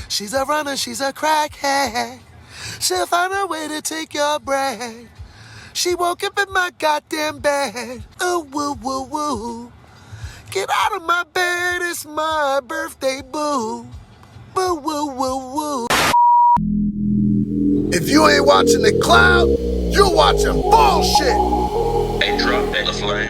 She's a runner, she's a crackhead. She'll find a way to take your bread. She woke up in my goddamn bed. Ooh, woo, woo, woo. Get out of my bed, it's my birthday, boo. Boo, woo, woo, woo. If you ain't watching the Cloud, you're watching bullshit. Hey, drop that flame.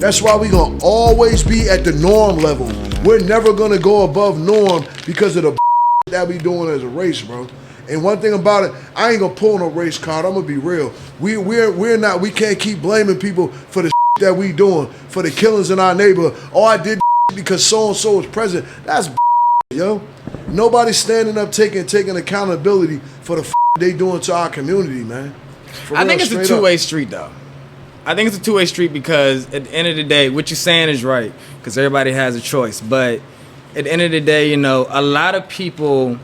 That's why we gonna always be at the norm level. We're never gonna go above norm because of the that we doing as a race, bro. And one thing about it, I ain't gonna pull no race card. I'm gonna be real. We can't keep blaming people for the that we doing, for the killings in our neighborhood. Oh, I did because so and so was present. That's yo. Nobody's standing up taking accountability for the they doing to our community, man. I think it's a two-way street, though. I think it's a two-way street because at the end of the day, what you're saying is right because everybody has a choice. But at the end of the day, you know, a lot of people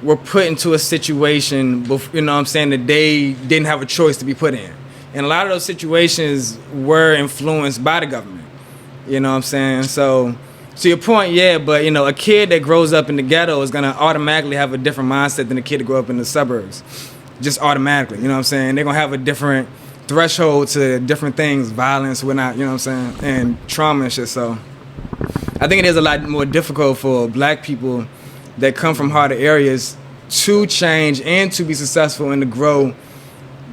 were put into a situation, you know what I'm saying, that they didn't have a choice to be put in. And a lot of those situations were influenced by the government. You know what I'm saying? So to your point, yeah, but, you know, a kid that grows up in the ghetto is going to automatically have a different mindset than a kid that grew up in the suburbs. Just automatically, you know what I'm saying? They're going to have a different threshold to different things, violence, whatnot, you know what I'm saying, and trauma and shit. So I think it is a lot more difficult for black people that come from harder areas to change and to be successful and to grow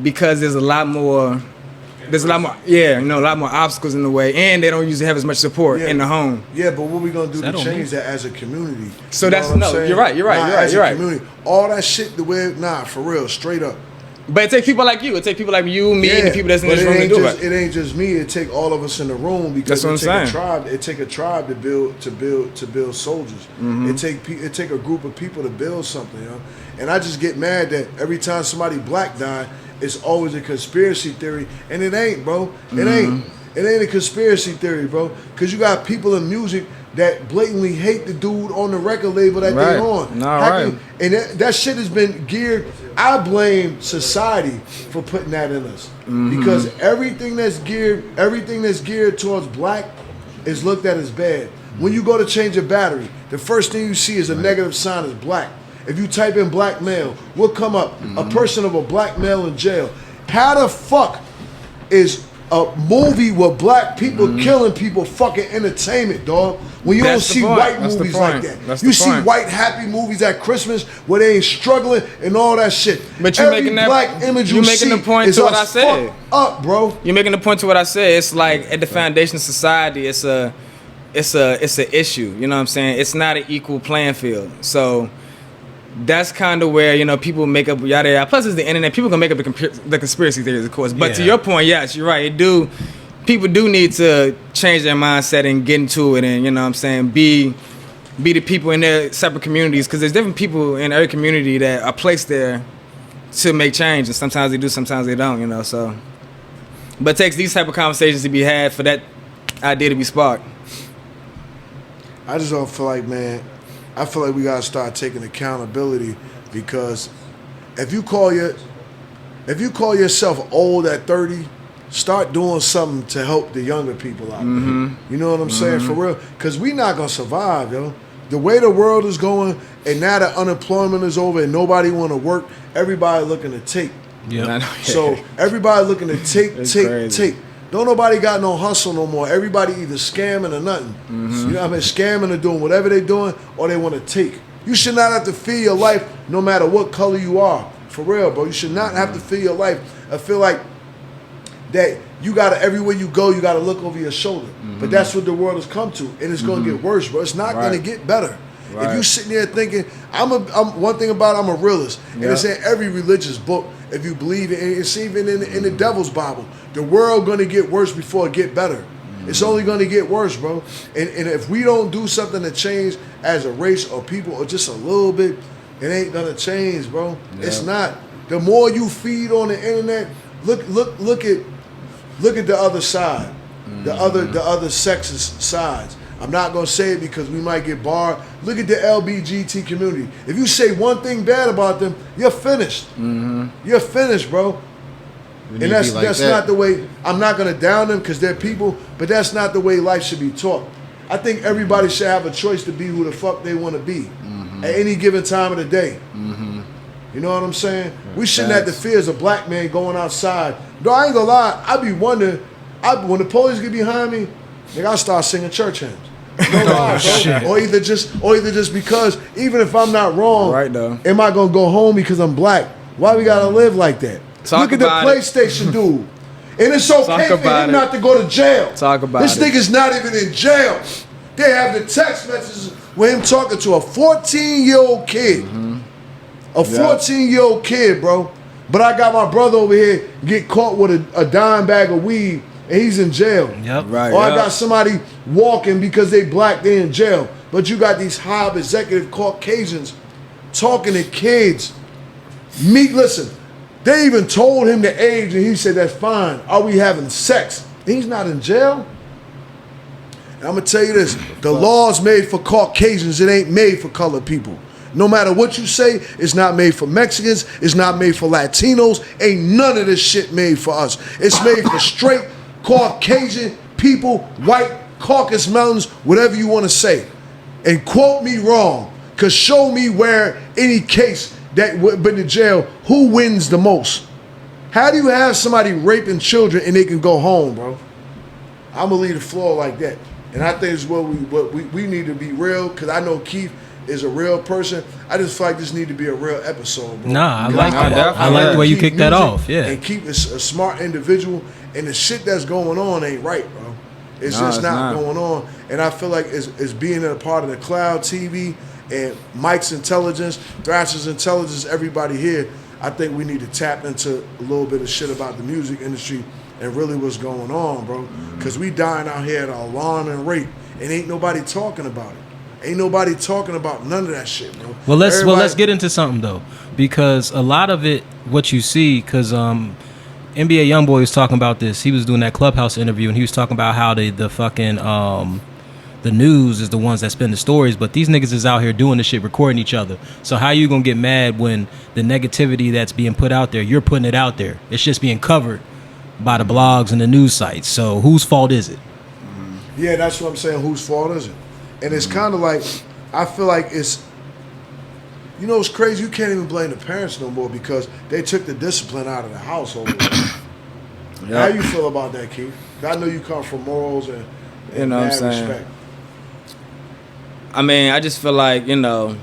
because there's a lot more, yeah, you know, a lot more obstacles in the way, and they don't usually have as much support in the home. Yeah, but what we gonna do to change that as a community? So that's you're right. Community, all that shit, the way, for real, straight up. But it takes people like you. It takes people like you, me, and the people that's in this room to do it. It ain't just me. It take all of us in the room because that's what I'm saying. It take a tribe to build soldiers. Mm-hmm. It take a group of people to build something. You know? And I just get mad that every time somebody black die, it's always a conspiracy theory, and it ain't, bro. It ain't. It ain't a conspiracy theory, bro. Because you got people in music that blatantly hate the dude on the record label that they on. And that shit has been geared. I blame society for putting that in us because everything that's geared towards black is looked at as bad. When you go to change a battery, the first thing you see is a negative sign is black. If you type in black male, will come up a person of a black male in jail. How the fuck is a movie with black people killing people fucking entertainment, dog? When you don't see white movies like that. You see white happy movies at Christmas where they ain't struggling and all that shit. But you're making that black image you making the point to what I said. Up, bro. You're making the point to what I said. It's like at the foundation of society, it's an issue. You know what I'm saying? It's not an equal playing field. So that's kind of where, you know, people make up yada yada. Plus, it's the internet. People can make up the conspiracy theories, of course. But to your point, yes, you're right. People do need to change their mindset and get into it, and you know what I'm saying, be the people in their separate communities, because there's different people in every community that are placed there to make change, and sometimes they do, sometimes they don't, you know. So, but it takes these type of conversations to be had for that idea to be sparked. I just don't feel like, man. I feel like we gotta start taking accountability, because if you call yourself old at 30. Start doing something to help the younger people out there. You know what I'm saying? For real. Because we not going to survive, yo. The way the world is going, and now that unemployment is over and nobody want to work, everybody looking to take. So everybody looking to take. Don't nobody got no hustle no more. Everybody either scamming or nothing. You know what I mean? Scamming or doing whatever they doing, or they want to take. You should not have to feed your life no matter what color you are. For real, bro. You should not have to feel your life. I feel like that you gotta, everywhere you go, you gotta look over your shoulder. But that's what the world has come to, and it's gonna get worse, bro. It's not gonna get better. Right. If you sitting there thinking, I'm one thing about it, I'm a realist, and it's in every religious book. If you believe it, and it's even in the Devil's Bible, the world gonna get worse before it get better. It's only gonna get worse, bro. And if we don't do something to change as a race or people or just a little bit, it ain't gonna change, bro. It's not. The more you feed on the internet, look at the other side, the other sexist sides. I'm not gonna say it because we might get barred. Look at the LBGT community. If you say one thing bad about them, you're finished. You're finished, bro. And that's not the way. I'm not gonna down them because they're people, but that's not the way life should be taught. I think everybody should have a choice to be who the fuck they want to be at any given time of the day. You know what I'm saying? We shouldn't have to fear as a black man going outside. No, I ain't gonna lie. I be wondering. When the police get behind me, nigga, I start singing church hymns. No lie, bro. Or either just because, even if I'm not wrong, am I gonna go home because I'm black? Why we gotta live like that? Look at the PlayStation dude. And it's okay for him not to go to jail. This nigga's not even in jail. They have the text messages with him talking to a 14-year-old kid. A 14-year-old kid, bro. But I got my brother over here get caught with a dime bag of weed and he's in jail. Or I got somebody walking because they black, they in jail. But you got these high executive Caucasians talking to kids. Listen, they even told him the age and he said, that's fine. Are we having sex? He's not in jail. And I'm going to tell you this. The law's made for Caucasians. It ain't made for colored people. No matter what you say, it's not made for Mexicans. It's not made for Latinos. Ain't none of this shit made for us. It's made for straight Caucasian people, white, Caucasus Mountains, whatever you want to say. And quote me wrong, because show me where any case that been to jail, who wins the most? How do you have somebody raping children and they can go home, bro? I'm going to leave the floor like that. And I think it's what we need to be real, because I know Keith is a real person. I just feel like this need to be a real episode, bro. Nah, I like that. I like the way you kicked that off. Yeah. And Keith is a smart individual, and the shit that's going on ain't right, bro. It's just not going on. And I feel like it's being a part of the Cloud TV and Mike's intelligence, Thrasher's intelligence, everybody here. I think we need to tap into a little bit of shit about the music industry and really what's going on, bro. Because we dying out here at an alarming rate, and ain't nobody talking about it. Ain't nobody talking about none of that shit, bro. Well, let's get into something though, because a lot of it, what you see, because NBA YoungBoy was talking about this. He was doing that Clubhouse interview, and he was talking about how the fucking the news is the ones that spin the stories, but these niggas is out here doing the shit, recording each other. So how you gonna get mad when the negativity that's being put out there, you're putting it out there? It's just being covered by the blogs and the news sites. So whose fault is it? Yeah, that's what I'm saying. Whose fault is it? And it's kind of like, I feel like it's, you know, it's crazy. You can't even blame the parents no more because they took the discipline out of the household. How you feel about that, Keith? I know you come from morals and you know what I'm saying. Respect. I mean, I just feel like, you know,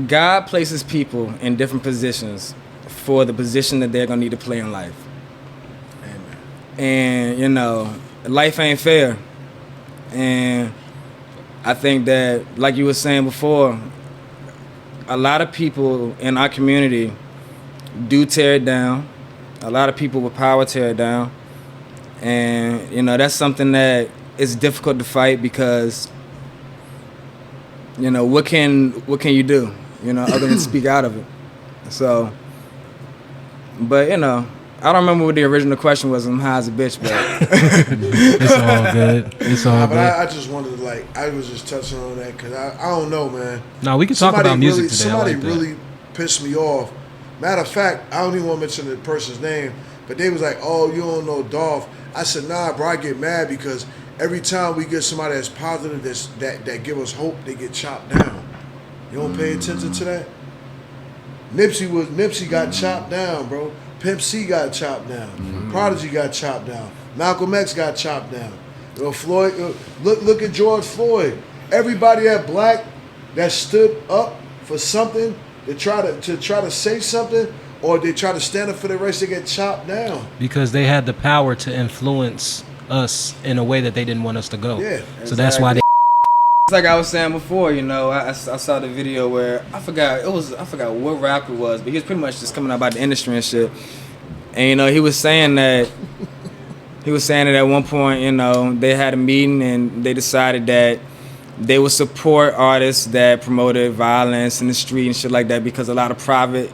God places people in different positions for the position that they're gonna need to play in life. Amen. And you know, life ain't fair. And I think that, like you were saying before, a lot of people in our community do tear it down. A lot of people with power tear it down. And, you know, that's something that is difficult to fight because, you know, what can you do, you know, other than speak out of it? So, but, you know, I don't remember what the original question was. I'm high as a bitch, but it's all good. It's all good. I just wanted to, like, I was just touching on that because I don't know, man. No, we can talk about music today. Somebody really pissed me off. Matter of fact, I don't even want to mention the person's name, but they was like, "Oh, you don't know Dolph." I said, "Nah, bro. I get mad because every time we get somebody that's positive, that give us hope, they get chopped down. You don't pay attention to that. Nipsey got chopped down, bro. Pimp C got chopped down. Prodigy got chopped down. Malcolm X got chopped down. You know, Floyd. Look at George Floyd. Everybody that black that stood up for something to try to say something or they try to stand up for their rights, they get chopped down. Because they had the power to influence us in a way that they didn't want us to go. Yeah. So Exactly. that's why they. It's like I was saying before, you know, I saw the video where I forgot what rapper it was, but he was pretty much just coming out about the industry and shit. And you know, he was saying that at one point, you know, they had a meeting and they decided that they would support artists that promoted violence in the street and shit like that, because a lot of private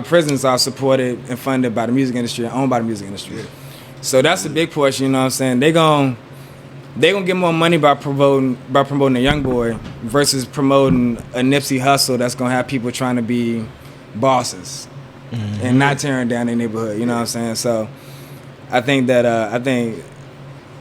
prisons are supported and funded by the music industry and owned by the music industry. Yeah. So that's a big portion, you know what I'm saying? They gonna get more money by promoting a young boy versus promoting a Nipsey Hussle that's gonna have people trying to be bosses and not tearing down their neighborhood. You know what I'm saying? So I think that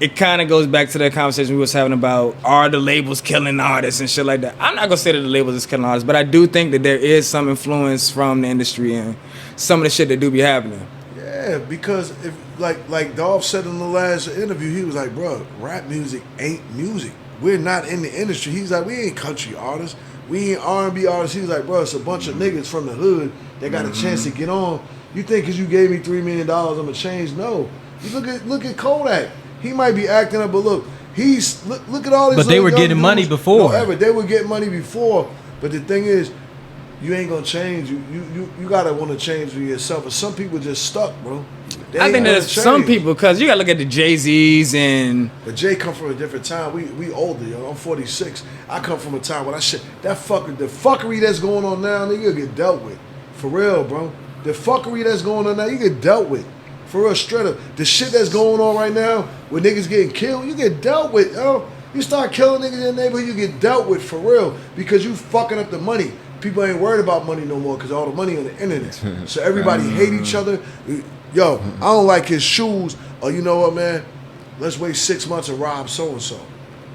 it kind of goes back to that conversation we was having about, are the labels killing artists and shit like that. I'm not gonna say that the labels is killing artists, but I do think that there is some influence from the industry and some of the shit that do be happening. Yeah, because if like Dolph said in the last interview, he was like, bro, rap music ain't music. We're not in the industry. He's like, we ain't country artists. We ain't R&B artists. He's like, bro, it's a bunch of niggas from the hood that got a chance to get on. You think because you gave me $3 million, I'm gonna change? No. You look at Kodak. He might be acting up, but look at all these. But they were getting money before. They were getting money before. But the thing is, you ain't gonna change. You gotta want to change for yourself. And some people just stuck, bro. I think there's some people, because you gotta look at the Jay-Z's and. But Jay come from a different time. We older, yo. I'm 46. I come from a time when the fuckery that's going on now, nigga, you get dealt with. For real, bro. The fuckery that's going on now, you get dealt with. For real, straight up. The shit that's going on right now, with niggas getting killed, you get dealt with, yo. You start killing niggas in your neighborhood, you get dealt with, for real. Because you fucking up the money. People ain't worried about money no more because all the money on the internet. So everybody hate each other. Yo, I don't like his shoes. Or you know what, man? Let's wait 6 months and rob so-and-so.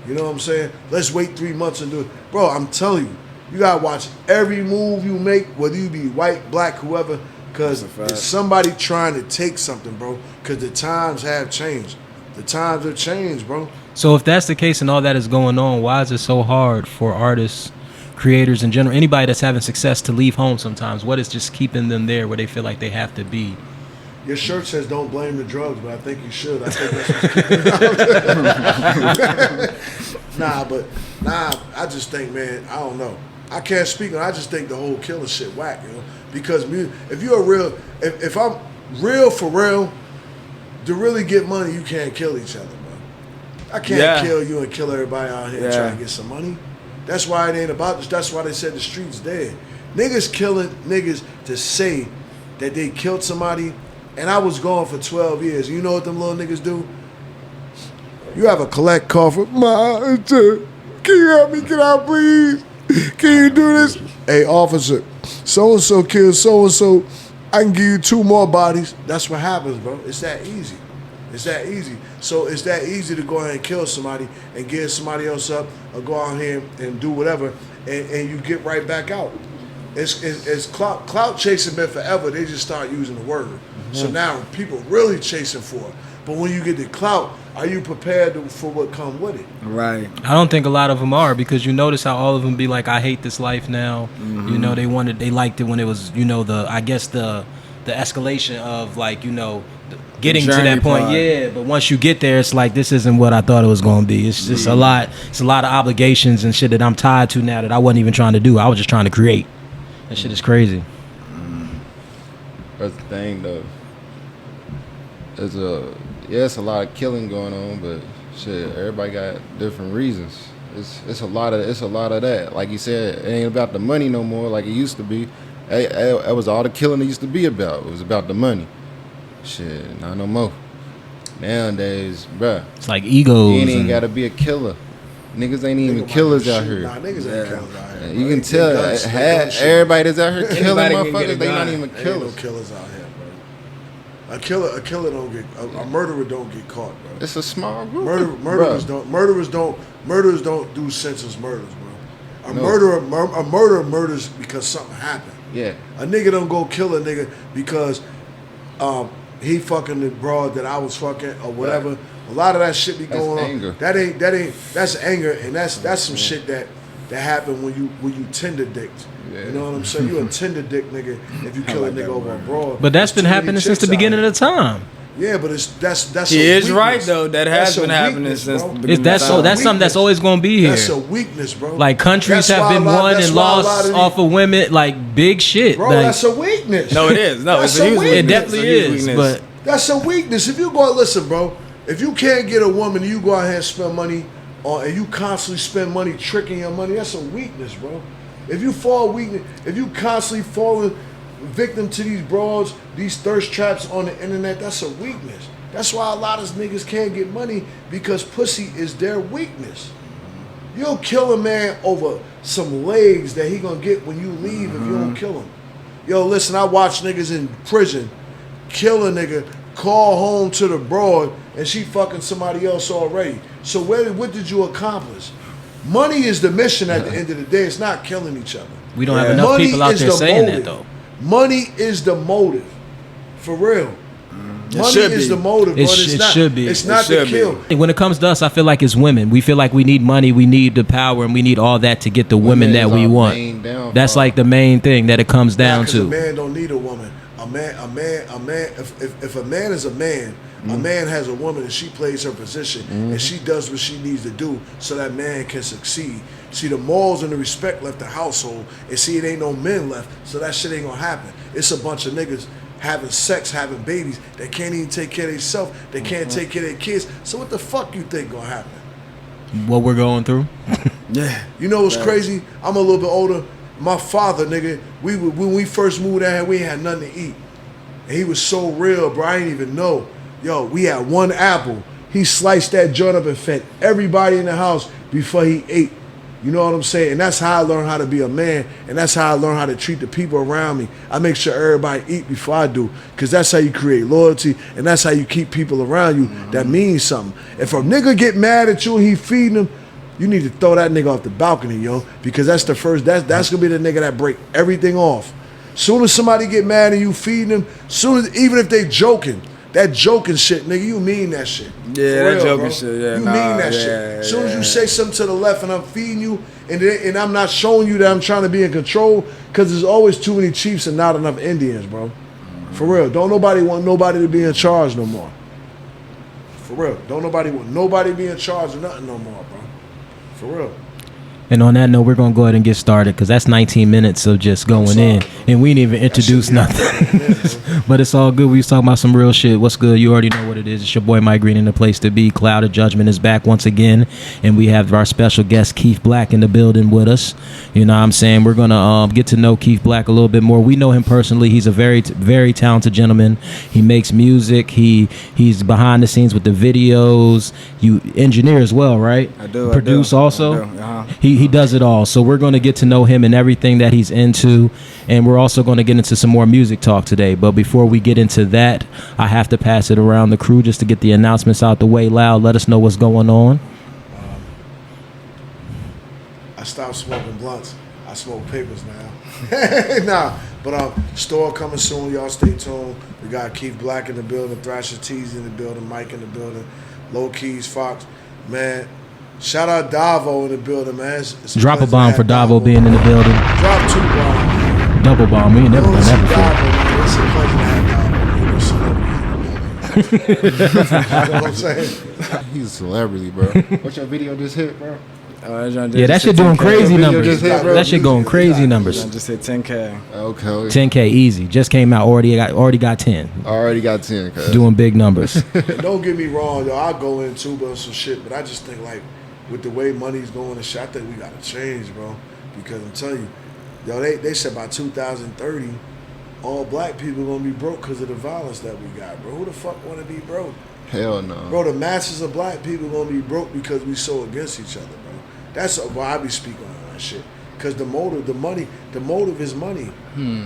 You know what I'm saying? Let's wait 3 months and do it. Bro, I'm telling you, you got to watch every move you make, whether you be white, black, whoever, because it's somebody trying to take something, bro, because the times have changed. The times have changed, bro. So if that's the case and all that is going on, why is it so hard for artists, creators in general, anybody that's having success, to leave home sometimes? What is just keeping them there where they feel like they have to be? Your shirt says don't blame the drugs, but I think you should. I think that's what's I just think, man, I don't know. I can't speak on. I just think the whole killer shit whack, you know. Because if you're if I'm real for real, to really get money, you can't kill each other, bro. I can't kill you and kill everybody out here and try to get some money. That's why it ain't about this. That's why they said the street's dead. Niggas killing niggas to say that they killed somebody, and I was gone for 12 years. You know what them little niggas do? You have a collect call for, can you help me get out, please? Can you do this? Hey, officer, so-and-so killed so-and-so. I can give you 2 more bodies. That's what happens, bro. It's that easy. It's that easy. So it's that easy to go ahead and kill somebody and get somebody else up or go out here and do whatever, and you get right back out. It's clout chasing been forever. They just start using the word. So now people really chasing for it. But when you get the clout, are you prepared for what come with it? Right. I don't think a lot of them are, because you notice how all of them be like, I hate this life now. You know, they liked it when it was, you know, the escalation of, like, you know, getting to that point. Yeah, but once you get there, it's like, this isn't what I thought it was going to be. It's just a lot. It's a lot of obligations and shit that I'm tied to now that I wasn't even trying to do. I was just trying to create. That shit is crazy. That's the thing, though. It's a lot of killing going on, but shit, everybody got different reasons. It's a lot of that. Like you said, it ain't about the money no more like it used to be. That was all the killing it used to be about. It was about the money. Shit, not no more. Nowadays, bruh, it's like egos. You ain't gotta be a killer. Niggas ain't even killers out here. Nah, niggas ain't killers out here. You can tell everybody that's out here killing motherfuckers, they not even killers. Ain't no killers out here, bro. A killer don't get, a murderer don't get caught, bro. It's a small group. Murderers don't do senseless murders, bro. A murderer murders because something happened. Yeah. A nigga don't go kill a nigga because he fucking the broad that I was fucking or whatever. Right. A lot of that shit be going on. Anger. That's anger, and that's some shit that that happen when you tender dicked. You know what I'm saying? You a tender dick nigga if you kill a nigga over a broad. But that's been happening since the beginning of the time. Yeah, but that's he is weakness. Right though. That has been happening since the beginning. That's something that's always gonna be here. That's a weakness, bro. Like countries have been won and lost off of women, like big shit. Bro, like, that's a weakness. No, it is. No, it's a huge weakness. It definitely is. But that's a weakness. If you go listen, bro. If you can't get a woman, you go out here and spend money on, and you constantly spend money tricking your money. That's a weakness, bro. If you fall weakness, if you constantly falling victim to these broads, these thirst traps on the internet, that's a weakness. That's why a lot of niggas can't get money because pussy is their weakness. You'll kill a man over some legs that he gonna get when you leave if you don't kill him. Yo, listen, I watch niggas in prison kill a nigga, call home to the broad, and she fucking somebody else already. So what did you accomplish? Money is the mission at the end of the day. It's not killing each other. We don't have enough people out there saying that though. Money is the motive. For real. Money is the motive, bro. It should be. It's not the kill. When it comes to us, I feel like it's women. We feel like we need money, we need the power, and we need all that to get the women that we want. That's like the main thing that it comes down to. A man don't need a woman. A man. If a man is a man, a man has a woman and she plays her position and she does what she needs to do so that man can succeed. See, the morals and the respect left the household, and see, it ain't no men left, so that shit ain't gonna happen. It's a bunch of niggas having sex, having babies, they can't even take care of themselves, they can't take care of their kids. So what the fuck you think gonna happen? What we're going through? Yeah. You know what's crazy? I'm a little bit older. My father, nigga, when we first moved out here, we ain't had nothing to eat. And he was so real, bro, I didn't even know. Yo, we had one apple. He sliced that joint up and fed everybody in the house before he ate. You know what I'm saying? And that's how I learned how to be a man, and that's how I learned how to treat the people around me. I make sure everybody eat before I do, because that's how you create loyalty, and that's how you keep people around you that means something. If a nigga get mad at you and he feeding them, you need to throw that nigga off the balcony, yo, because that's the first, that's gonna be the nigga that break everything off. Soon as somebody get mad and you feeding them, even if they joking, that joking shit, nigga, you mean that shit. Yeah, that joking shit, yeah. You mean that shit. As soon as you say something to the left and I'm feeding you, and I'm not showing you that I'm trying to be in control, because there's always too many chiefs and not enough Indians, bro. For real. Don't nobody want nobody to be in charge no more. For real. Don't nobody want nobody to be in charge of nothing no more, bro. For real. And on that note, we're going to go ahead and get started, because that's 19 minutes of just going in. And we didn't even introduce nothing. But it's all good. We was talking about some real shit. What's good? You already know what it is. It's your boy Mike Green in the place to be. Cloud of Judgement is back once again. And we have our special guest, Keith Blvck, in the building with us. You know what I'm saying? We're going to get to know Keith Blvck a little bit more. We know him personally. He's a very, very talented gentleman. He makes music. He's behind the scenes with the videos. You engineer as well, right? I do. Produce also? I do. Uh-huh. He does it all. So we're going to get to know him and everything that he's into, and we're also going to get into some more music talk today. But before we get into that, I have to pass it around the crew just to get the announcements out the way. Loud, let us know what's going on. I stopped smoking blunts. I smoke papers now. But store coming soon. Y'all stay tuned. We got Keith Blvck in the building, Thrasher T's in the building, Mike in the building, Low Keys, Fox, man. Shout out Davo in the building, man. It's Drop a bomb for Davo being in the building. Drop 2 bombs. Double bomb. We ain't never done that before. It's a pleasure to have Davo. You know what I'm saying? He's a celebrity, bro. What's your video just hit, bro? Yeah, that shit doing crazy numbers. That shit going crazy numbers. I just hit 10K. Okay. 10K easy. Just came out. Already got 10. Already got 10. Cause. Doing big numbers. Don't get me wrong, yo. I'll go in too, but some shit. But I just think like with the way money's going and shit, I think we gotta change, bro. Because I'm telling you, yo, they said by 2030, all black people gonna be broke because of the violence that we got, bro. Who the fuck wanna be broke? Hell no. Bro, the masses of black people gonna be broke because we so against each other, bro. That's why I be speaking on that shit. Because the motive is money.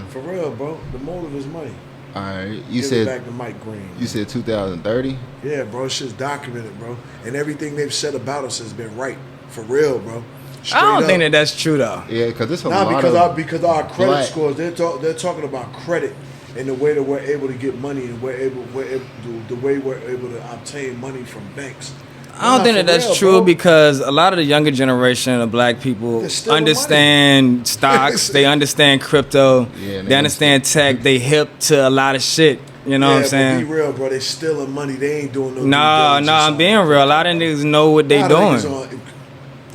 For real, bro. The motive is money. All right. You said back to Mike Green. You said 2030? Yeah, bro. Shit's documented, bro. And everything they've said about us has been right. For real, bro. Straight I don't think that's true though. Yeah, because it's a lot because our credit black. scores. They're talking about credit and the way that we're able to get money and the way we're able to obtain money from banks. I don't think that that's true because a lot of the younger generation of black people understand stocks, they understand crypto, they understand tech, they hip to a lot of shit. You know what I'm saying? Be real, bro. They stealing money. They ain't doing no. Nah, I'm being real. A lot of niggas know what they doing.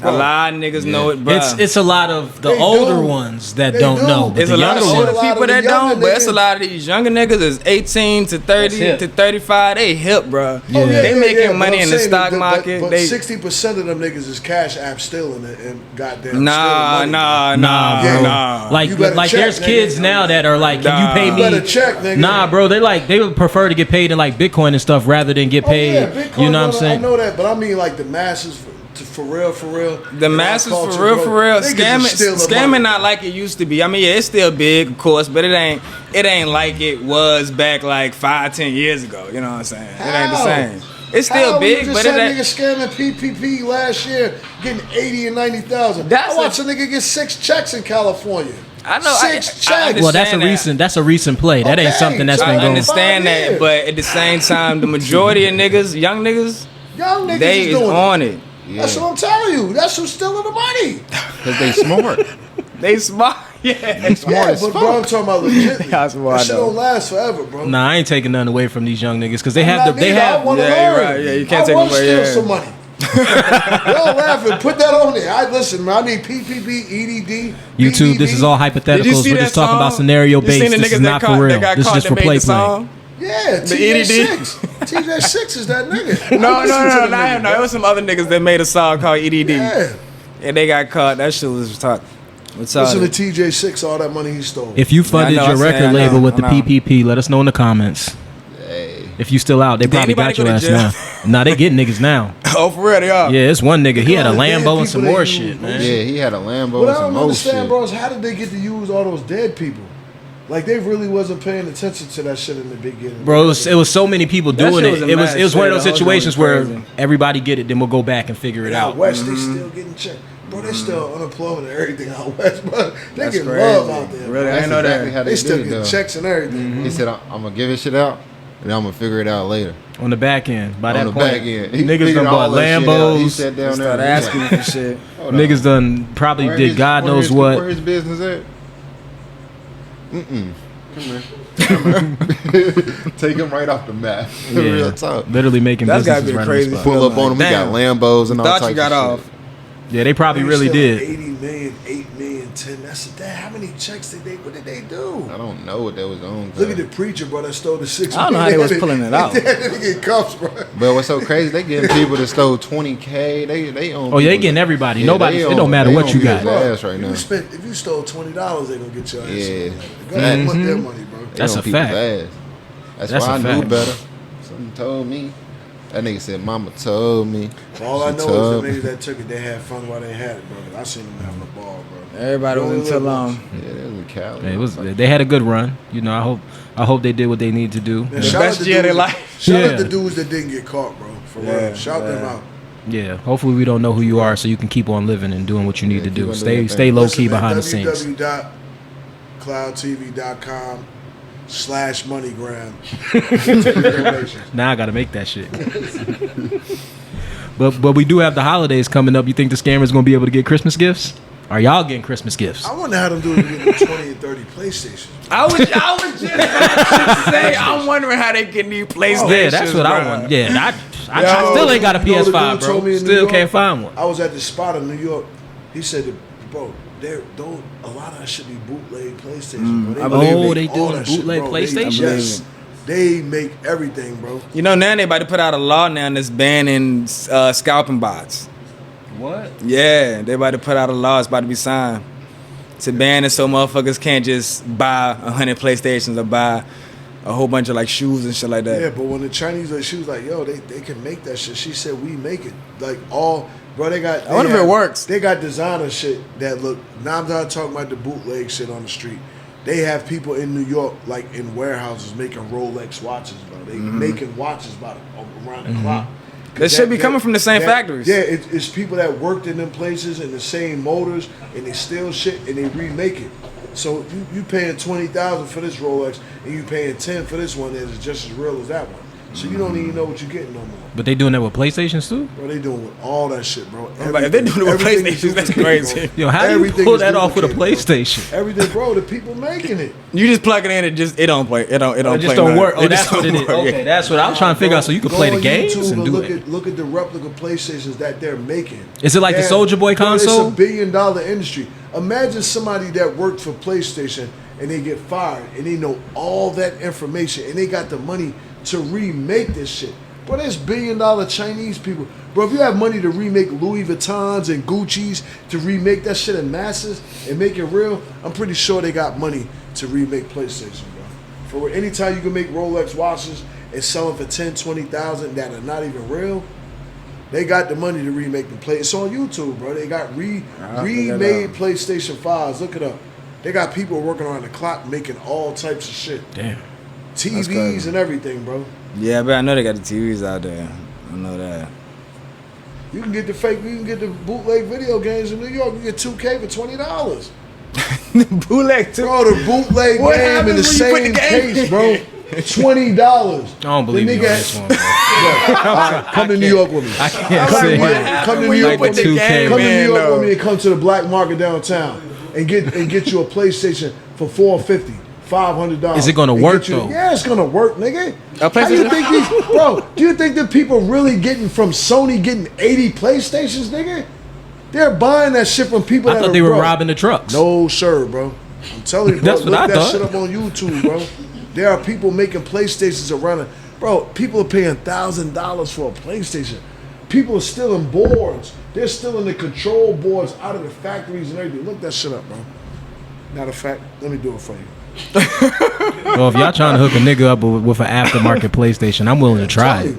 A lot of niggas know it, bro. It's a lot of the older ones that don't know. There's a lot of older people that don't, but it's a lot of these younger niggas is 18 to 30 to 35. They hip, bro. Yeah. They making money in the stock market. But 60% of them niggas is cash app stealing it and goddamn. Nah, bro. Like there's kids now that are like, can you pay me? You better check, nigga. Nah, bro. They would prefer to get paid in like Bitcoin and stuff rather than get paid. Bitcoin, you know what I'm saying? I know that, but I mean like the masses. For real. The masses, for real. Scamming not like it used to be. I mean, yeah, it's still big, of course, but it ain't like it was back like 5-10 years ago. You know what I'm saying? It ain't the same. It's still big, but it ain't. Nigga scamming PPP last year, getting 80 and 90,000. I watched a nigga get 6 checks in California. I know. 6 checks. Well, that's a recent play. That ain't something that's been going. I understand that, but at the same time, the majority of niggas, young niggas, they is on it. Yeah. That's what I'm telling you. That's who's stealing the money. Because they smart. They smart. Yeah. They smart as but fuck. bro, I'm talking about legit. That shit don't last forever, bro. Nah, I ain't taking nothing away from these young niggas because they have. I want to learn. Right. Yeah, you can't take away. Steal some money. Y'all laughing. Put that on there. Listen, man, I need PPP, EDD. YouTube, this is all hypotheticals. We're just talking about scenario based. This is not for real. This is just for play. Yeah, TJ6. TJ6 is that nigga. No. It was some other niggas that made a song called EDD. Yeah. And they got caught. That shit was talk. Listen to TJ6, all that money he stole. If you funded your record label with the PPP, let us know in the comments. Hey. If you still out, they probably got your ass now. Nah, they getting niggas now. Oh, for real, they are. Yeah, it's one nigga. He had a Lambo and some more shit, man. Yeah, he had a Lambo and some more shit. What I don't understand, bro, is how did they get to use all those dead people? Like they really wasn't paying attention to that shit in the beginning. Bro, it was so many people doing it. It was one of those situations where everybody get it, then we'll go back and figure it out. Out west, they still getting checked. Bro, they still unemployment and everything out west, bro. They get love out there. Really, I know exactly that. They still get checks and everything. He said, "I'm gonna give this shit out, and I'm gonna figure it out later." On the back end, by that point, back end, niggas done bought Lambos. He sat down there, asking for shit. Niggas done probably did God knows what. Where his business at? Come here. Take him right off the map. Yeah, real talk. Literally making that's businesses gotta be crazy. Pull up on him. We got Lambos and all types of shit. Off. Yeah, they probably really did. 80 million, 8 million, 10. That's that. How many checks did they? What did they do? I don't know what that was on. Look at the preacher, bro. That stole the 6 million. I don't know how they was pulling it out. They get cuffs, bro. But what's so crazy? They getting people that stole 20K. They own. Oh, they getting everybody. Yeah, nobody. It don't matter what you got. Right now. If you stole $20, they gonna get your ass. Yeah, go ahead and put their money, bro. That's a fact. That's why I knew better. Something told me. That nigga said, "Mama told me." All I know is the niggas that took it, they had fun while they had it, bro. I seen them having a ball, bro. Everybody was until Yeah, it was in Cali. It was. They had a good run. You know, I hope they did what they need to do. The best year of their life. Shout out the dudes that didn't get caught, bro. For real. Shout them out. Yeah. Hopefully we don't know who you are, so you can keep on living and doing what you need to do. Stay low key behind the scenes. www.cloudtv.com/moneygram. Now I gotta make that shit. But we do have the holidays coming up. You think the scammers gonna be able to get Christmas gifts? Are y'all getting Christmas gifts? I wonder how them dudes get the 20 and 30 PlayStations. I was just about to say, I'm wondering how they get these PlayStations. Yeah, that's what I want. Yeah, I still ain't got a PS5, bro. Still can't find one. I was at the spot in New York. He said, bro, a lot of that should be bootleg PlayStation. Bro. They doing bootleg PlayStation? Yes. They make everything, bro. You know, now they about to put out a law now that's banning scalping bots. What? Yeah, they about to put out a law. It's about to be signed to ban it so motherfuckers can't just buy 100 PlayStations or buy a whole bunch of like shoes and shit like that. Yeah, but when the Chinese she was like, yo, they can make that shit. She said we make it. Like all, bro, I wonder if it works. They got designer shit that look. Now I'm not talking about the bootleg shit on the street. They have people in New York, like in warehouses, making Rolex watches, bro. They making watches around the clock. That should be coming from the same factories. Yeah, it's people that worked in them places in the same motors, and they steal shit and they remake it. So you paying $20,000 for this Rolex, and you paying $10 for this one that is just as real as that one. So you don't even know what you're getting no more. But they doing that with PlayStations too? Bro, they doing all that shit, bro. If they doing it with PlayStations, that's crazy. Yo, how do you pull that off with a PlayStation? Everything, bro. The people making it. You just plug it in and it don't play. It don't just play don't work. nothing. Oh, that's what it is. Okay, that's what I was trying to figure out. So you can play the games YouTube and do look it. Look at the replica PlayStations that they're making. Is it like the Soulja Boy console? It's $1 billion industry. Imagine somebody that worked for PlayStation and they get fired and they know all that information and they got the money to remake this shit. Bro, there's $1 billion Chinese people. Bro, if you have money to remake Louis Vuittons and Gucci's, to remake that shit in masses and make it real, I'm pretty sure they got money to remake PlayStation, bro. For anytime you can make Rolex watches and sell them for 10, 20,000 that are not even real, they got the money to remake the play. It's on YouTube, bro. They got remade PlayStation 5s. Look it up. They got people working on the clock making all types of shit. Damn. TVs and everything, bro. Yeah, but I know they got the TVs out there. I know that. You can get the bootleg video games in New York. You get 2K for $20. Bootleg too. Bro, the bootleg What game in the happens when you same put the game case, bro. $20. I don't believe you on this one, bro. Come to New York with me. I can't say it. Come to New York with me. 2K. Come to New York with me and come to the black market downtown and get you a PlayStation for $450. $500. Is it gonna work though? Yeah, it's gonna work, nigga. A How you PlayStation? think these, bro? Do you think that people really getting from Sony getting 80 PlayStations, nigga? They're buying that shit from people. I thought they were robbing the trucks. No, sir, bro. I'm telling you, bro. That's what look I that thought. shit up on YouTube, bro. There are people making PlayStations around it. Bro, people are paying $1,000 for a PlayStation. People are stealing boards. They're stealing the control boards out of the factories and everything. Look that shit up, bro. Matter of fact, let me do it for you. Well, if y'all trying to hook a nigga up with an aftermarket PlayStation, I'm willing to try it.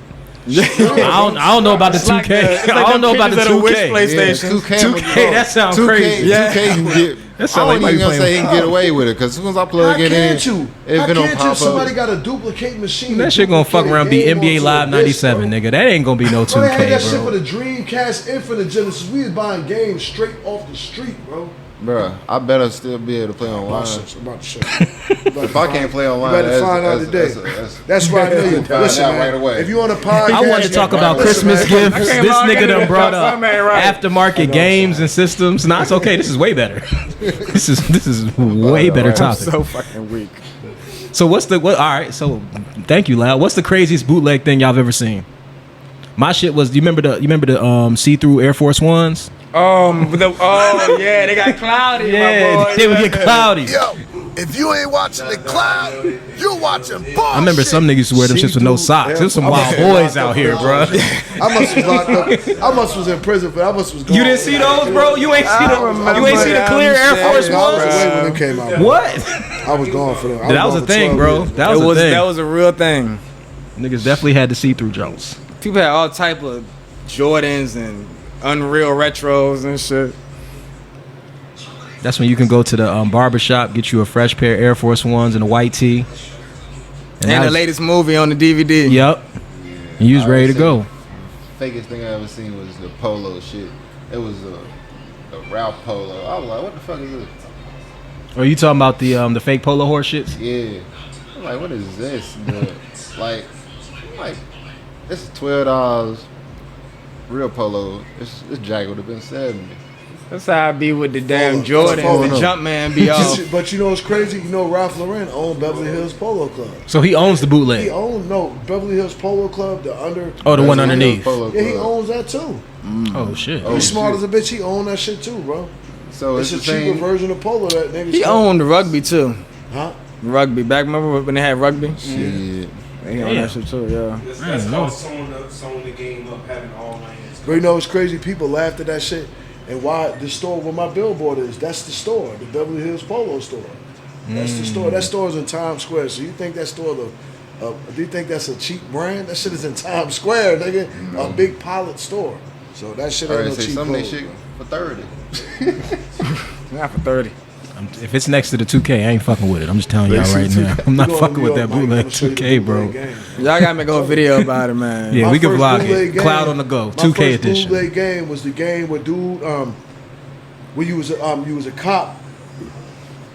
I don't know about the 2K. I don't know about the 2K. PlayStation. 2K, that sounds 2K, crazy. 2K can get. That I sound like don't even you gonna say playing he can get away with it because as soon as I plug it in, It's been on can't pop you? Somebody up. got a duplicate machine. That shit gonna fuck around be NBA Live 97, nigga. That ain't gonna be no Bro, they had that 2K, shit for bro. the Dreamcast Infinite Genesis. We was buying games straight off the street, bro. Bruh, I better still be able to play online. I'm about to show you. If I can't play online, You better find out today. That's right. I know you. Find Listen, out man, right away. if you on a podcast, I wanted to talk about listen, Christmas man, gifts. I This can't log nigga into done the brought house. up Something ain't right. aftermarket games and systems. Nah, it's okay. This is way better. This is way better I'm topic. so fucking weak. So what's the what? All right. So thank you, Loud. What's the craziest bootleg thing y'all have ever seen? My shit was. You remember the see-through Air Force Ones? Oh yeah, they got cloudy. Yeah, my boy. they would get cloudy. Yo, if you ain't watching the cloud, you're watching bullshit. I remember some niggas used to wear them shits with no socks. There's some wild boys out here, bro. I must was locked up. I must was in prison, but I must was. You didn't see those, bro? You ain't see the clear Air Force I was away Ones? when they came out. What? I was gone for them. That was a thing, bro. That was a thing. That was a real thing. Niggas definitely had the see-through Jones. People had all type of Jordans and Unreal retros and shit. That's when you can go to the barber shop, get you a fresh pair of Air Force Ones and a white tee. And that the was- latest movie on the DVD. Yep. And you was ready to go. Fakest thing I ever seen was the polo shit. It was a Ralph polo. I was like, what the fuck is this? Are you talking about the fake polo horse shits? Yeah. I'm like, what is this? like, this is $12. Real polo. This jacket would have been $70. That's how I be with the damn Polo. Jordans. Polo. The Jumpman be all. But you know what's crazy? You know Ralph Lauren owned Beverly Hills Polo Club. So he owns the He bootleg. owned Beverly Hills Polo Club. The under. Oh, the one Beverly underneath. Hills Polo Yeah, he Club. owns that too. Oh shit. Oh, He's smart shit. as a bitch. He owned that shit too, bro. So It's a the cheaper same. version of polo that niggas. He owned the rugby too. Huh? Rugby. Back remember when they had rugby? Shit. He owned Yeah. that shit too. Yeah. That's called sewing the game up, having all lands. But you know what's crazy? People laughed at that shit. And why the store where my billboard is, that's the store, the Beverly Hills Polo store. That's the store. That store is in Times Square. So you think that store, do you think that's a cheap brand? That shit is in Times Square, nigga. A big pilot store. So that shit ain't Alright, no say cheap some of that clothes, shit bro. for 30. Not for 30. If it's next to the 2K, I ain't fucking with it. I'm just telling y'all right now. I'm not You go fucking to with New that York, Mike, bootleg I'ma show you the 2K, bro. bootleg game. Y'all gotta make a whole video about it, man. Yeah, My we can first vlog bootleg it. game- Cloud on the go, my 2K first edition. bootleg game was the game where dude, where you was a cop.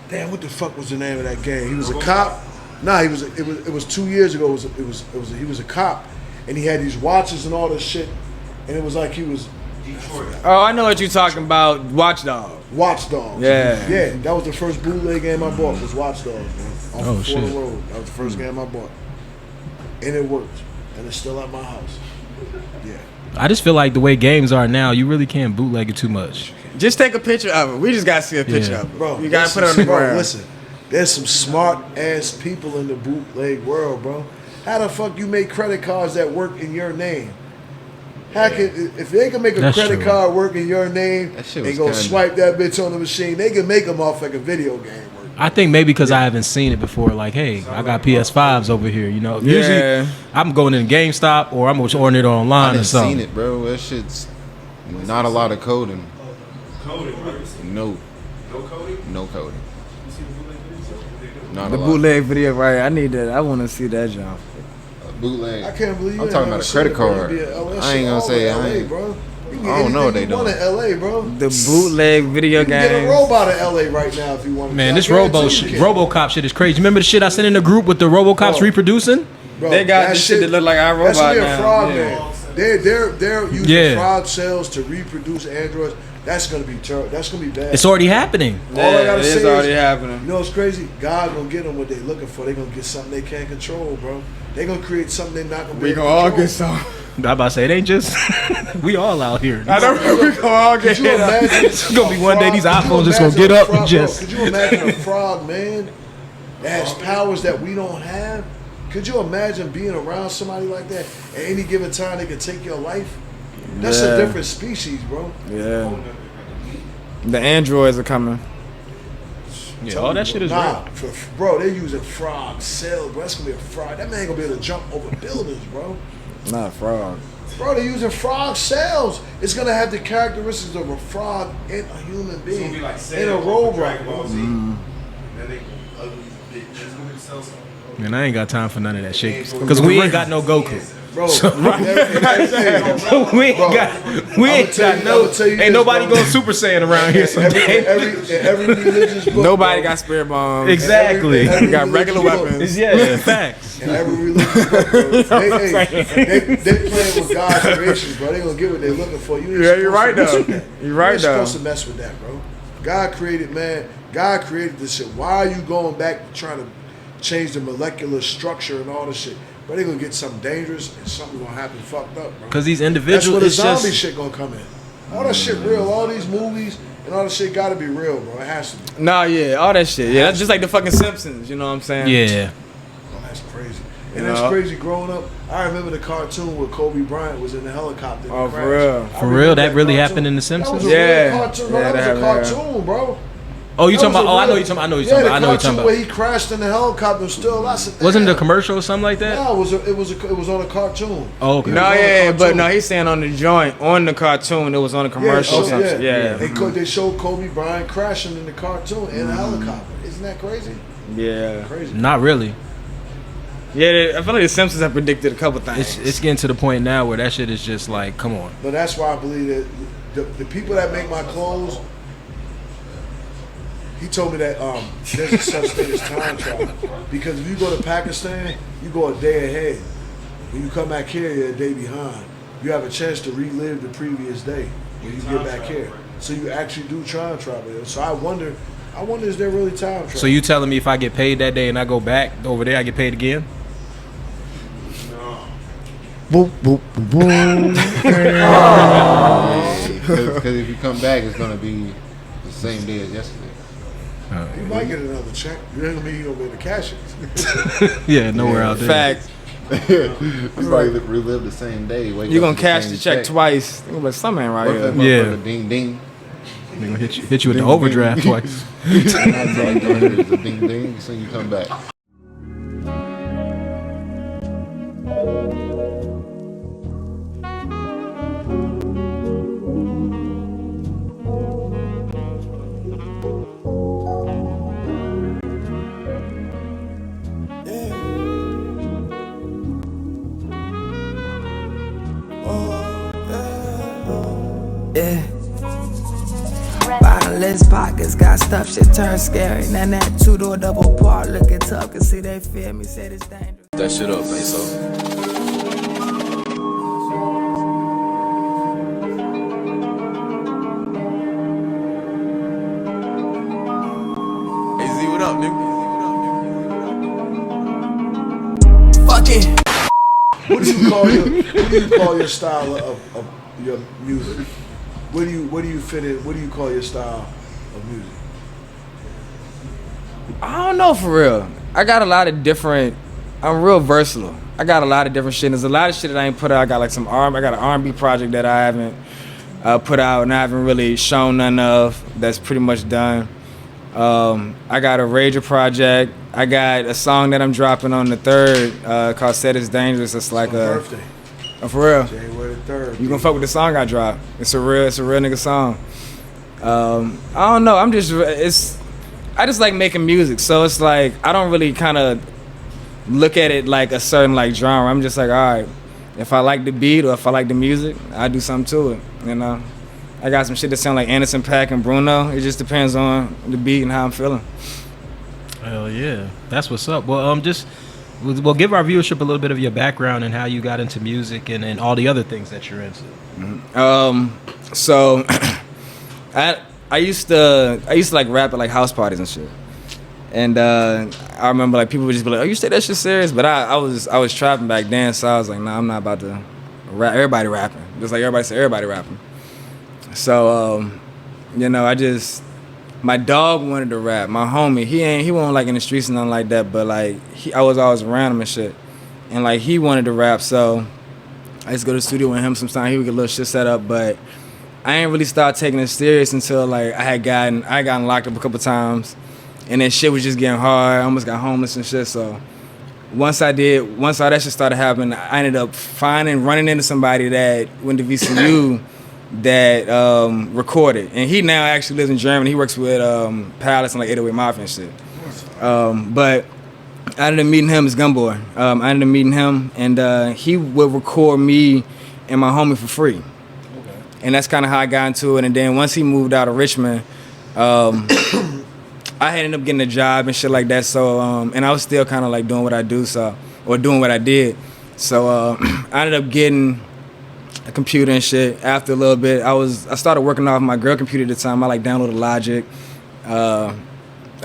Damn, what the fuck was the name of that game? He was a cop. Nah, it was 2 years ago. He was a cop, and he had these watches and all this shit, and it was like he was. Oh, I know what you're talking about. Watch Dogs. Watch Dogs. Yeah, that was the first bootleg game I bought. Was Watch Dogs, man. Off the Florida Road. That was the first game I bought, and it worked, and it's still at my house. Yeah. I just feel like the way games are now, you really can't bootleg it too much. Just take a picture of it. We just gotta see a picture of it, bro. You gotta put it on the ground. Listen, there's some smart ass people in the bootleg world, bro. How the fuck you make credit cards that work in your name? If they can make a credit card work in your name and go swipe that bitch on the machine, they can make them off like a video game work. I think maybe because I haven't seen it before. Like, hey, I got PS5s over here. You know, usually I'm going in GameStop or I'm going to order it online or something. I seen it, bro. That shit's not a lot of coding. Coding, right? No. No coding? No coding. You see the bootleg videos? Not The a lot. bootleg video, right? I need that. I want to see that, John. Bootleg. I can't believe you I'm talking about a credit card. I ain't gonna say I ain't. Bro. I don't know what they doing. in LA, bro. The bootleg video You can get a games. robot in LA right now if you want. Man, this RoboCop shit is crazy. Remember the shit I sent in the group with the RoboCops reproducing? Bro, they got this shit that look like our robot that's now. A fraud, man. They're using fraud cells to reproduce androids. That's gonna be terrible. That's gonna be bad. It's already happening. Yeah, all I gotta say is already happening. You know what's crazy? God gonna get them what they looking for. They gonna get something they can't control, bro. They gonna create something they're not gonna be able to control. We gonna all get some. I'm about to say it ain't just we all out here. I know we gonna all get Could you imagine? It's gonna be one day these iPhones just gonna get up and just. Could you imagine a frog man that has powers that we don't have? Could you imagine being around somebody like that? At any given time, they could take your life. That's a different species, bro. Yeah. The androids are coming. Yeah, all that shit is real. Bro, they're using frog cells, bro. That's gonna be a frog. That man gonna be able to jump over buildings, bro. Not a frog. Bro, they're using frog cells. It's gonna have the characteristics of a frog and a human being in a robot. Man, I ain't got time for none of that shit. Because we ain't got no Goku. Bro, ain't nobody going Super Saiyan around here someday. Every religious book, nobody got spirit bombs. Exactly. Every got regular weapons. Yeah, facts. And every religious book, bro, they playing with God's creations, bro. They gonna get what they looking for. You're right though. You're right though. Supposed to mess with that, bro. God created man. God created this shit. Why are you going back trying to change the molecular structure and all this shit? But they gonna get something dangerous and something gonna happen fucked up, bro. Because these individuals, that's where the zombie shit gonna come in. All that shit real. All these movies and all that shit gotta be real, bro. It has to be. Nah, yeah, all that shit. Yeah, that's just like the fucking Simpsons. You know what I'm saying? Yeah. Oh, that's crazy. And that's crazy. Growing up, I remember the cartoon where Kobe Bryant was in the helicopter. Oh, for real? For real? That really happened in the Simpsons? That was a real cartoon. That was a cartoon, bro. Oh, you talking about? Oh, I know you talking about. I know you talking about. I know you talking about. Where he crashed in the helicopter, still. Wasn't it a commercial or something like that? No, it was on a cartoon. Oh, okay. No, yeah, but no, he's saying on the joint, on the cartoon, it was on a commercial. Yeah. They showed Kobe Bryant crashing in the cartoon in a helicopter. Isn't that crazy? Yeah. Crazy. Not really. Yeah, I feel like the Simpsons have predicted a couple things. It's getting to the point now where that shit is just like, come on. But that's why I believe that the people that make my clothes. He told me that there's a such thing as time travel. Because if you go to Pakistan, you go a day ahead. When you come back here, you're a day behind. You have a chance to relive the previous day when you get back here. So you actually do time travel. So I wonder, is there really time travel? So you telling me if I get paid that day and I go back over there, I get paid again? Boop, boop, boop, boom. Because if you come back, it's going to be the same day as yesterday. You might get another check. You ain't gonna be able to cash it. Yeah, nowhere out there. Facts. It's like relive the same day. You're gonna cash the check twice. Think about something right here. Yeah. Ding ding. They're gonna hit you with the overdraft twice. It's a ding ding. So you come back. Bottom Countless pockets, got stuff, shit turn scary. Now that two-door double park, looking tough, can see they fear me, said it's dangerous. That shit up, man, so. Hey Z, what up, nigga? Fuck it. What do you call your style of your music? What do you fit in? What do you call your style of music? I don't know, for real. I got a lot of different. I'm real versatile. I got a lot of different shit. There's a lot of shit that I ain't put out. I got like I got an R&B project that I haven't put out and I haven't really shown none of. That's pretty much done. I got a Rager project. I got a song that I'm dropping on the 3rd called "Said It's Dangerous." It's like a birthday. Oh, for real? January 3rd. You gonna fuck with the song I dropped? It's a real nigga song. I don't know. I just like making music, so it's like I don't really kind of look at it like a certain like genre. I'm just like, all right, if I like the beat or if I like the music, I do something to it. You know, I got some shit that sound like Anderson .Paak and Bruno. It just depends on the beat and how I'm feeling. Hell yeah, that's what's up. Well, we'll give our viewership a little bit of your background and how you got into music and all the other things that you're into. Mm-hmm. So I used to like rap at like house parties and shit. And I remember like people would just be like, "Oh, you say that shit serious?" But I was trapping back then, so I was like, "Nah, I'm not about to rap." Everybody rapping, just like everybody said, everybody rapping. So you know, my dog wanted to rap. My homie, he wasn't like in the streets and nothing like that, but like I was always around him and shit, and like he wanted to rap. So I used to go to the studio with him sometimes. He would get a little shit set up, but I ain't really start taking it serious until like I gotten locked up a couple times. And then shit was just getting hard. I almost got homeless and shit. So once all that shit started happening, I ended up running into somebody that went to VCU that recorded. And he now actually lives in Germany. He works with Palace and like 808 Mafia and shit. But I ended up meeting him as Gunboy. I ended up meeting him, and he would record me and my homie for free. Okay. And that's kind of how I got into it. And then once he moved out of Richmond, I ended up getting a job and shit like that. So, and I was still kind of like doing what I do, doing what I did. So I ended up getting a computer and shit. After a little bit, I started working off my girl computer at the time. I like downloaded Logic. I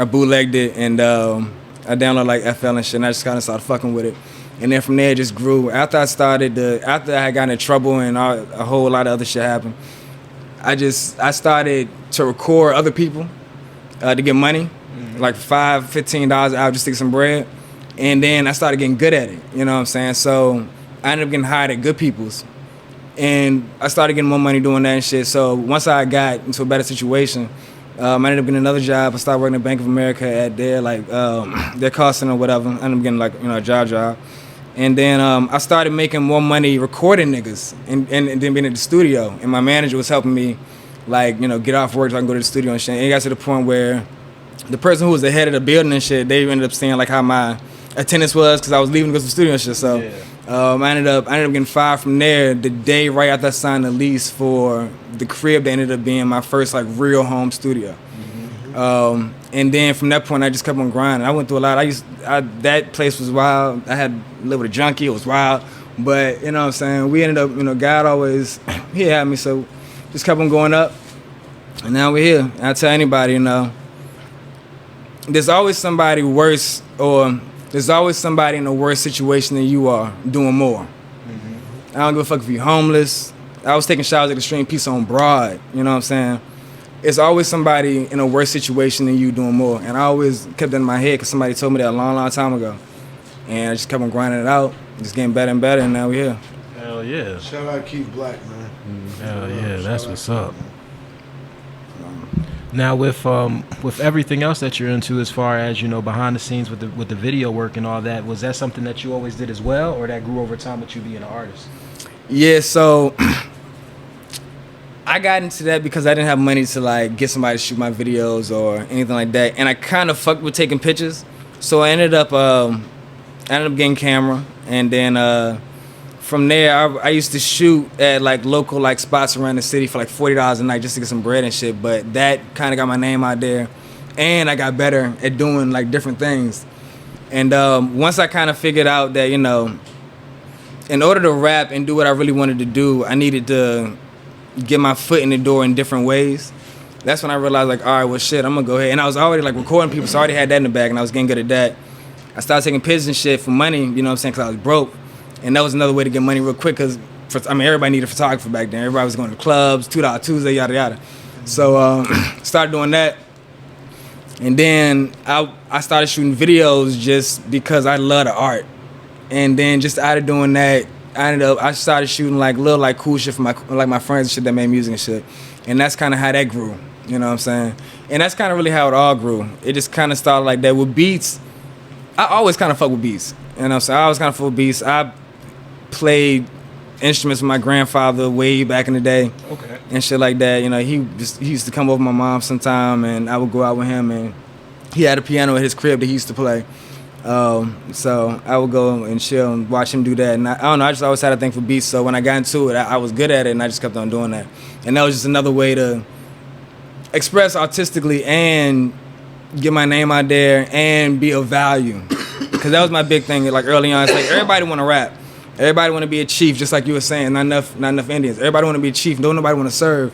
bootlegged it, and I downloaded like FL and shit. And I just kind of started fucking with it. And then from there, it just grew. After I had gotten in trouble and a whole lot of other shit happened, I started to record other people. To get money, like $5, $15 out just to get some bread. And then I started getting good at it, you know what I'm saying? So I ended up getting hired at good people's. And I started getting more money doing that and shit. So once I got into a better situation, I ended up getting another job. I started working at Bank of America at their call center or whatever. I ended up getting like, a job. And then I started making more money recording niggas and then being at the studio. And my manager was helping me like, get off work so I can go to the studio and shit. And it got to the point where the person who was the head of the building and shit, they ended up seeing like how my attendance was because I was leaving to go to the studio and shit. So I ended up getting fired from there the day right after I signed the lease for the crib that ended up being my first like real home studio. Mm-hmm. And then from that point, I just kept on grinding. I went through a lot. That place was wild. I had lived with a junkie. It was wild. But, you know what I'm saying? We ended up, God always, he had me. So just kept on going up, and now we're here. I tell anybody, there's always somebody worse, or there's always somebody in a worse situation than you are doing more. Mm-hmm. I don't give a fuck if you're homeless. I was taking showers at Extreme Peace on Broad, you know what I'm saying? It's always somebody in a worse situation than you doing more. And I always kept that in my head because somebody told me that a long, long time ago. And I just kept on grinding it out, just getting better and better, and now we're here. Hell yeah. Shout out Keith Blvck, man. Hell yeah, that's what's up. Now with everything else that you're into, as far as behind the scenes with the video work and all that, was that something that you always did as well, or that grew over time with you being an artist? Yeah, so I got into that because I didn't have money to like get somebody to shoot my videos or anything like that, and I kind of fucked with taking pictures. So I ended up getting camera, and then from there, I used to shoot at like local like spots around the city for like $40 a night just to get some bread and shit. But that kind of got my name out there, and I got better at doing like different things. And once I kind of figured out that, you know, in order to rap and do what I really wanted to do, I needed to get my foot in the door in different ways. That's when I realized, like, all right, well, shit, I'm gonna go ahead. And I was already like recording people, so I already had that in the bag, and I was getting good at that. I started taking pictures and shit for money, you know what I'm saying, because I was broke. And that was another way to get money real quick, because, everybody needed a photographer back then. Everybody was going to clubs, $2 Tuesday, yada, yada. So started doing that. And then I started shooting videos just because I love the art. And then just out of doing that, I started shooting like little like cool shit for my friends and shit that made music and shit. And that's kind of how that grew, you know what I'm saying? And that's kind of really how it all grew. It just kind of started like that with beats. I always kind of fuck with beats, you know what I'm saying? I always kind of fuck with beats. I played instruments with my grandfather way back in the day, okay, and shit like that. You know, he used to come over my mom sometime, and I would go out with him, and he had a piano at his crib that he used to play. So I would go and chill and watch him do that. And I don't know, I just always had a thing for beats. So when I got into it, I was good at it, and I just kept on doing that. And that was just another way to express artistically and get my name out there and be of value. Because that was my big thing. Like early on, it's like everybody want to rap. Everybody want to be a chief, just like you were saying. Not enough Indians. Everybody want to be a chief. Don't nobody want to serve.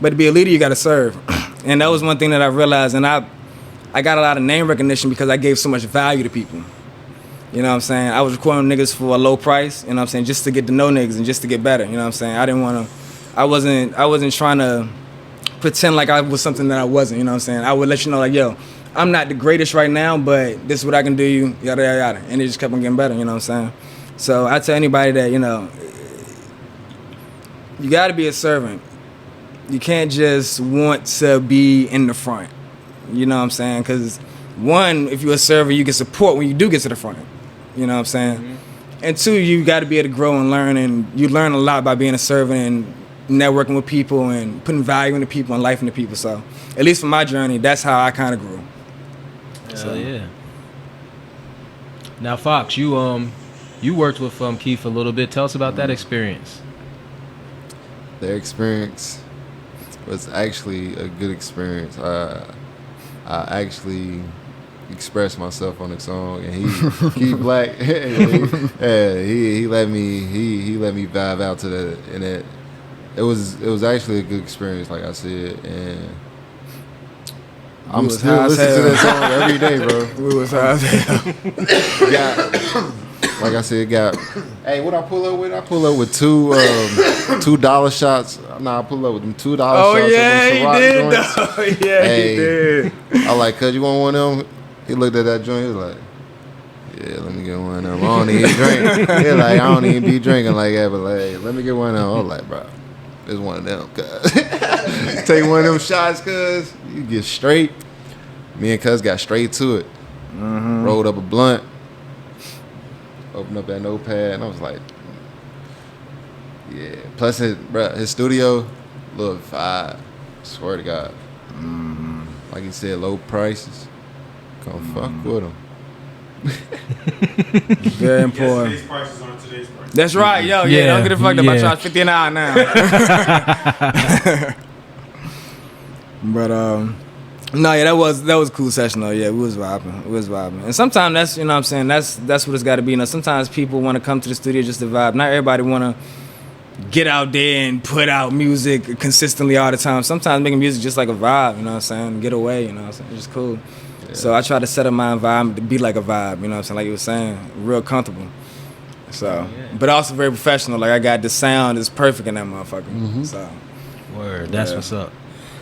But to be a leader, you got to serve. And that was one thing that I realized. And I got a lot of name recognition because I gave so much value to people. You know what I'm saying? I was recording niggas for a low price, you know what I'm saying, just to get to know niggas and just to get better, you know what I'm saying? I wasn't trying to pretend like I was something that I wasn't, you know what I'm saying? I would let you know, like, yo, I'm not the greatest right now, but this is what I can do, yada, yada, yada. And it just kept on getting better, you know what I'm saying? So I tell anybody that, you know, you got to be a servant. You can't just want to be in the front, you know what I'm saying? Because, one, if you're a server, you get support when you do get to the front, you know what I'm saying? Mm-hmm. And two, you got to be able to grow and learn, and you learn a lot by being a servant and networking with people and putting value into people and life into people. So, at least for my journey, that's how I kind of grew. So yeah. Now, Fox, you worked with Keith a little bit. Tell us about that experience. Their experience was actually a good experience. I actually expressed myself on the song, and Keith Blvck, he let me vibe out to that, and it was actually a good experience, like I said, and I'm still listening to that song every day, bro. We was high as hell. Like I said, hey, what I pull up with? I pull up with $2 shots. Nah, I pull up with them $2 shots. Oh yeah, he did. Though. Yeah, hey, he did. I like, cuz you want one of them? He looked at that joint. He was like, yeah, let me get one of them. I don't even drink. He like, I don't even be drinking like that, but like, hey, let me get one of them. I was like, bro, it's one of them, cuz. Take one of them shots, cuz. You get straight. Me and cuz got straight to it. Mm-hmm. Rolled up a blunt. Opened up that notepad, and I was like, yeah. Plus, his studio, look, vibe. Swear to God. Mm-hmm. Like he said, low prices. Come fuck with him. Very important. Today's prices aren't today's prices. That's right, yo. Yeah, don't get it fucked up. I charge $50 an hour now. But no, yeah, that was a cool session though. Yeah, we was vibing. And sometimes that's, you know what I'm saying, that's what it's got to be. You know, sometimes people want to come to the studio just to vibe. Not everybody want to get out there and put out music consistently all the time. Sometimes making music just like a vibe, you know what I'm saying? Get away, you know what I'm saying? It's just cool. Yeah. So I try to set up my environment to be like a vibe, you know what I'm saying? Like you were saying, real comfortable. So, but also very professional. Like I got the sound is perfect in that motherfucker. Mm-hmm. So, word, that's what's up.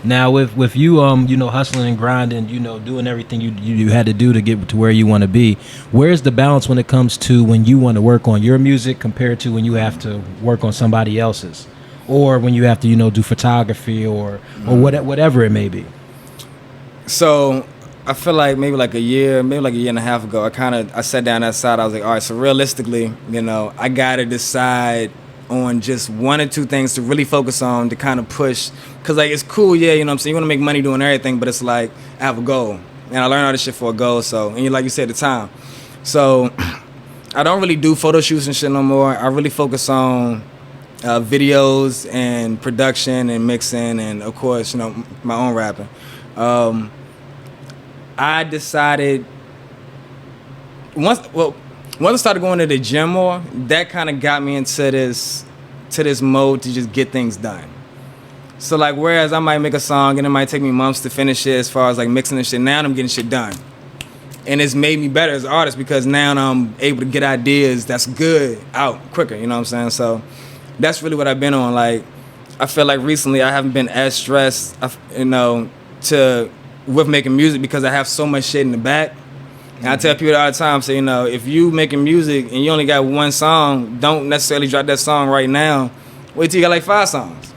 Now with you you know, hustling and grinding, you know, doing everything you had to do to get to where you want to be, where's the balance when it comes to when you want to work on your music compared to when you have to work on somebody else's, or when you have to, you know, do photography or whatever it may be? So I feel like maybe like a year and a half ago, I sat down outside. I was like, all right, so realistically, you know, I gotta decide on just one or two things to really focus on to kind of push. Because, like, it's cool, yeah, you know what I'm saying? You want to make money doing everything, but it's like, I have a goal. And I learned all this shit for a goal, so, and like you said, the time. So, I don't really do photo shoots and shit no more. I really focus on videos and production and mixing and, of course, you know, my own rapping. I decided once I started going to the gym more, that kind of got me into this mode to just get things done. So like, whereas I might make a song and it might take me months to finish it as far as like mixing and shit, now I'm getting shit done. And it's made me better as an artist because now I'm able to get ideas that's good out quicker, you know what I'm saying? So that's really what I've been on. Like, I feel like recently I haven't been as stressed, you know, with making music because I have so much shit in the back. And I tell people all the time, so, you know, if you making music and you only got one song, don't necessarily drop that song right now. Wait till you got like 5 songs.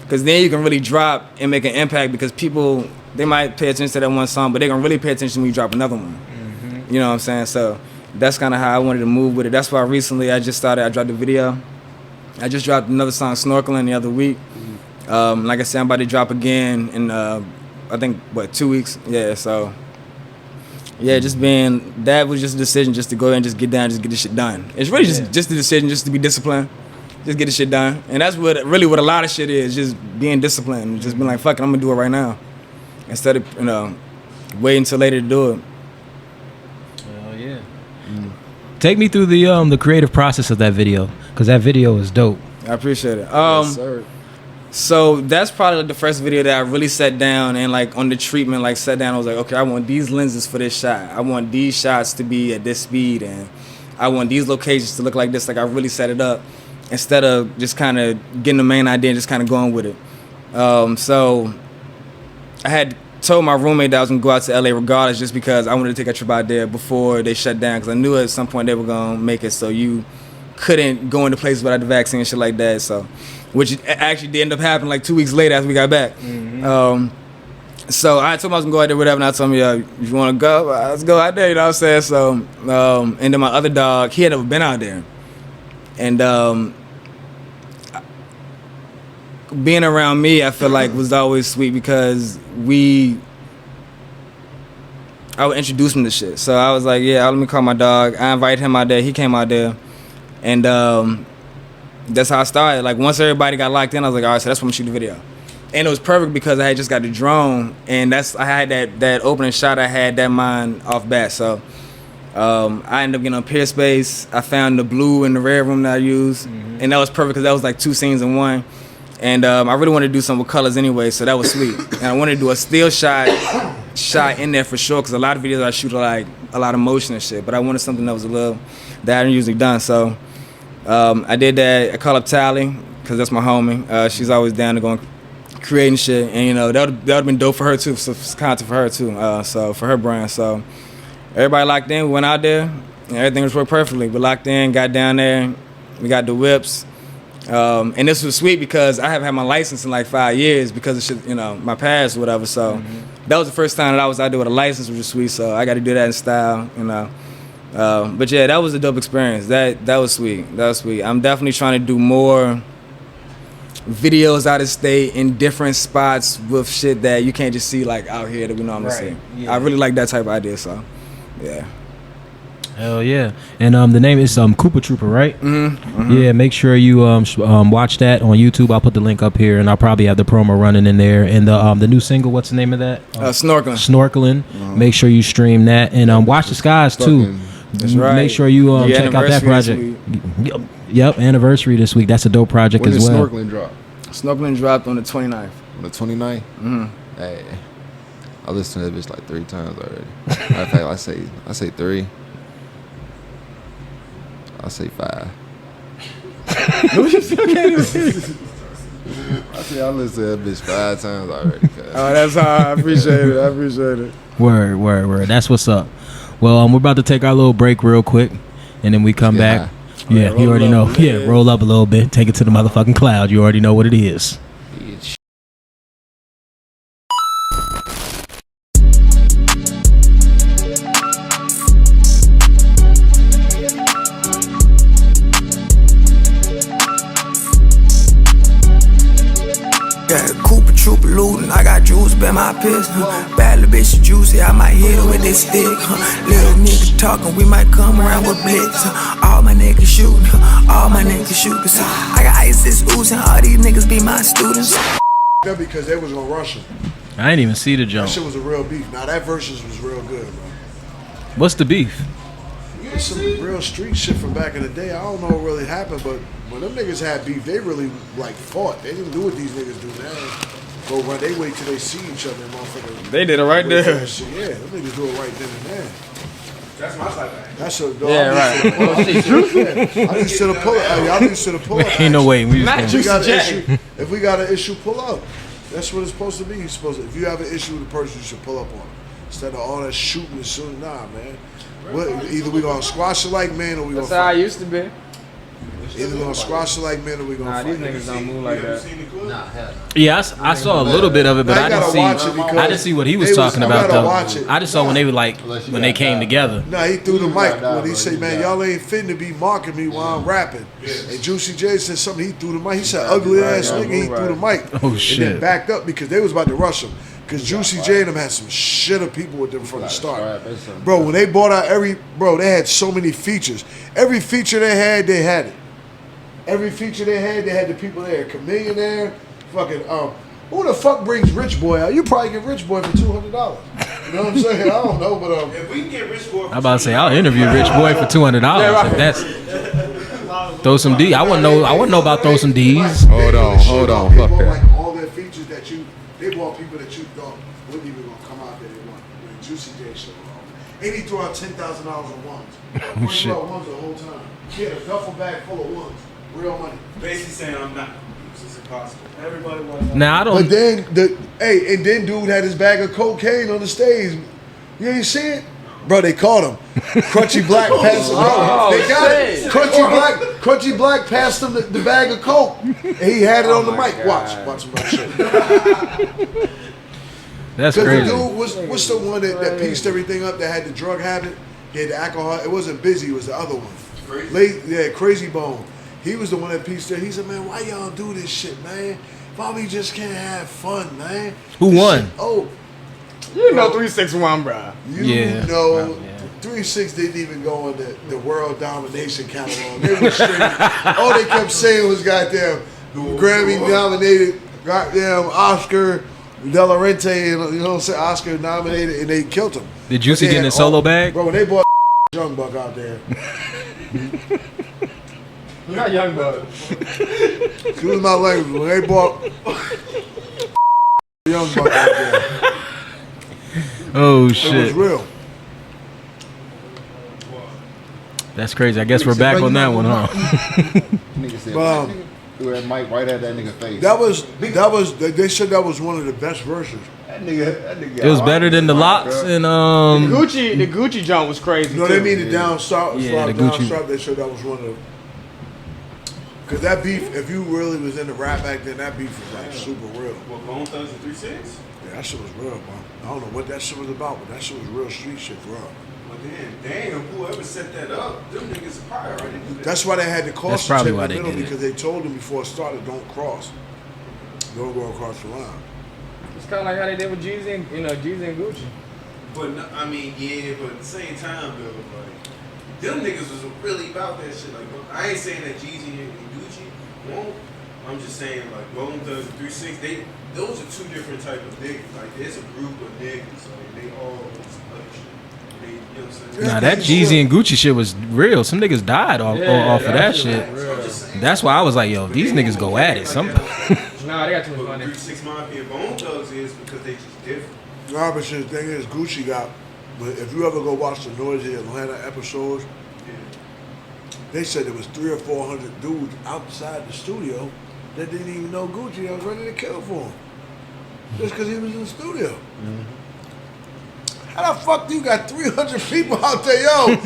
Because then you can really drop and make an impact because people, they might pay attention to that one song, but they can really pay attention when you drop another one. Mm-hmm. You know what I'm saying? So that's kind of how I wanted to move with it. That's why recently I dropped the video. I just dropped another song, Snorkeling, the other week. Like I said, I'm about to drop again in, I think, 2 weeks? Yeah, so... Yeah, that was just a decision just to go ahead and just get down, just get this shit done. It's really just a decision just to be disciplined, just get this shit done. And that's what a lot of shit is, just being disciplined, just being like, fuck it, I'm gonna do it right now. Instead of, you know, waiting until later to do it. Hell yeah. Take me through the creative process of that video, because that video is dope. I appreciate it. Yes, sir. So that's probably the first video that I really sat down and like on the treatment, like sat down, I was like, okay, I want these lenses for this shot. I want these shots to be at this speed and I want these locations to look like this. Like I really set it up instead of just kind of getting the main idea and just kind of going with it. So I had told my roommate that I was gonna go out to LA regardless just because I wanted to take a trip out there before they shut down because I knew at some point they were gonna make it so you couldn't go into places without the vaccine and shit like that. So, which actually did end up happening like 2 weeks later after we got back. Mm-hmm. So I told him I was gonna go out there, whatever, and I told him, yeah, if you wanna go, let's go out there, you know what I'm saying? So, and then my other dog, he had never been out there. And being around me, I feel like was always sweet because I would introduce him to shit. So I was like, yeah, let me call my dog. I invited him out there, he came out there. And that's how I started. Like once everybody got locked in, I was like, all right, so that's when I'm shooting the video. And it was perfect because I had just got the drone, and I had that opening shot. I had that mine off bat. So I ended up getting on Peerspace. I found the blue and the red room that I used, and that was perfect because that was like 2 scenes in one. And I really wanted to do something with colors anyway, so that was sweet. And I wanted to do a still shot in there for sure because a lot of videos I shoot are like a lot of motion and shit, but I wanted something that was a little that I hadn't usually done. So I did that. I called up Tally because that's my homie. She's always down to go and creating shit, and you know that would have been dope for her too, so content for her too. So for her brand. So everybody locked in. We went out there, and everything was worked perfectly. We locked in, got down there, we got the whips, and this was sweet because I haven't had my license in like 5 years because of shit, you know, my past or whatever. So that was the first time that I was out there with a license, which was sweet. So I got to do that in style, you know. But yeah, that was a dope experience. That was sweet. That was sweet. I'm definitely trying to do more videos out of state in different spots with shit that you can't just see like out here that we normally see. Yeah. I really like that type of idea. So yeah. Hell yeah. And the name is Koopa Trooper, right? Yeah, make sure you watch that on YouTube. I'll put the link up here, and I'll probably have the promo running in there. And the new single, what's the name of that? Snorkeling. Make sure you stream that, and watch the skies too. That's right. Make sure you check out that project. Yep, anniversary this week. That's a dope project when as well. Snorkeling drop? Snorkeling dropped on the 29th. On the 29th? Hey, I listened to that bitch like 3 times already. Matter of fact, I say 3. I say 5. I listened to that bitch 5 times already. Oh, that's how I appreciate it. I appreciate it. Word. That's what's up. Well, we're about to take our little break real quick, and then we come back. Yeah, you already know. Yeah, roll up a little bit, take it to the motherfucking cloud. You already know what it is. Yeah, Cooper Trooper lootin', I got juice, bet my pistol. Bad little bitch juicy, I might hit her with this stick. Little nigga talkin', we might come around with blitz. All my niggas shootin', all my niggas shootin'. So I got ISIS oozing, all these niggas be my students. Because they was gonna rush him. I ain't even see the That jump. shit was a real beef. Now that versus was real good, bro. What's the beef? It's some real street shit from back in the day. I don't know what really happened, but when them niggas had beef, they really like fought. They didn't do what these niggas do now. Go run, they wait till they see each other, motherfucker. They did it right there. Yeah, them niggas do it right then and there. That's my type of act. That's a dog. Yeah, right. I just should have pull up. Y'all niggas should have pull up. Ain't no way. We Not just If we Juicy got an J. issue, if we got an issue, pull up. That's what it's supposed to be. You're supposed to, if you have an issue with a person, you should pull up on it. Instead of all that shooting and shooting. Nah, man. Either we gonna squash it like men or we gonna That's how I fight. used to be. Either we gonna squash it like men or we gonna Nah, fight. these niggas don't move like that. Yeah, I saw a little bit of it, but Now you I didn't gotta see. watch it because I didn't see what he was they talking you about gotta though. watch it. I just saw when they were like when they came together. Nah, he threw the You mic gotta die, when he bro. said, You "Man, gotta y'all ain't fitting to be marking me while I'm rapping." And Juicy J said something. He threw the mic. He said, "Ugly ass nigga." He threw the mic. Oh, And shit. then backed up because they was about to rush him. Because Juicy J and them had some shit of people with them from the start. Bro, when they bought out they had so many features. Every feature they had it. Every feature they had the people there. Chameleon there, fucking, who the fuck brings Rich Boy out? You probably get Rich Boy for $200. You know what I'm saying? I don't know, but If we can get Rich Boy, I'm about to say I'll interview Rich Boy for $200. If that's throw some D. I wouldn't know about throw some D's. Hold on, They fuck bought that. like all their features that they bought people that you thought wouldn't even gonna come out there. They want when Juicy J showed off. And he threw out $10,000 on ones. He shit. threw out ones the whole time. He had a duffel bag full of ones, real money. basically saying I'm not. This is impossible. Everybody wants. Now I don't. But then and then dude had his bag of cocaine on the stage. You ain't see it? Bro, they caught him. Crunchy Black passed him. They got it. Crunchy Black passed him the bag of coke. And he had it on the mic. Watch him about shit. That's Because the crazy. dude what's the one that pieced everything up that had the drug habit? He had the alcohol. It wasn't Busy, it was the other one. Crazy Bone. He was the one that pieced it. He said, "Man, why y'all do this shit, man? Why we just can't have fun, man?" Who This won? shit- oh, You know 3-6-1, bro. you Yeah. know, Yeah. 3-6 didn't even go in the world domination catalog. They was straight. All they kept saying was goddamn Grammy nominated, goddamn Oscar De La Renta, you know what I'm saying? Oscar nominated, and they killed him. Did Juicy They get in had a solo all- bag? Bro, when they bought Young Buck out there, Not young, bro. excuse my language, when they bought Young Buck out there, Oh it was shit. real. That's crazy. I guess we're back on that one, huh? Nigga said, Wow. threw that mic right at that nigga face. They said that was one of the best verses. That nigga. It was better than the locks and The Gucci jump was crazy. You know, they mean the down strap, Yeah, the down Gucci. strap. They said that was one of the. Because that beef, if you really was in the rap back then, that beef was like super real. What, Bone Thugz and 3-6? Yeah, that shit was real, man. I don't know what that shit was about, but that shit was real street shit for real. But then, damn, whoever set that up, them niggas probably already knew that. That's why they had the That's caution probably tape why in the they middle, did it. because they told them before it started, don't cross. Don't go across the line. It's kind of like how they did with Jeezy and, Jeezy and Gucci. But, no, I mean, yeah, but at the same time, though, like, them niggas was really about that shit. Like, I ain't saying that Jeezy and Gucci won't. I'm just saying, like, Bone Thugz and 3-6, those are two different type of niggas. Like, there's a group of niggas, like, they all on some other shit. They, you know what I'm saying? Nah, that Jeezy and Gucci shit was real. Some niggas died off of that shit. That's why I was like, yo, these niggas go at it. Some Nah, they got too much But money. 3-6-Mafia Bone Thugz is because they just different. Nah, but shit, the thing is, Gucci got. But if you ever go watch the Noisy Atlanta episodes, they said there was 300 or 400 dudes outside the studio that didn't even know Gucci. I was ready to kill for him just because he was in the studio. How the fuck do you got 300 people out there, yo?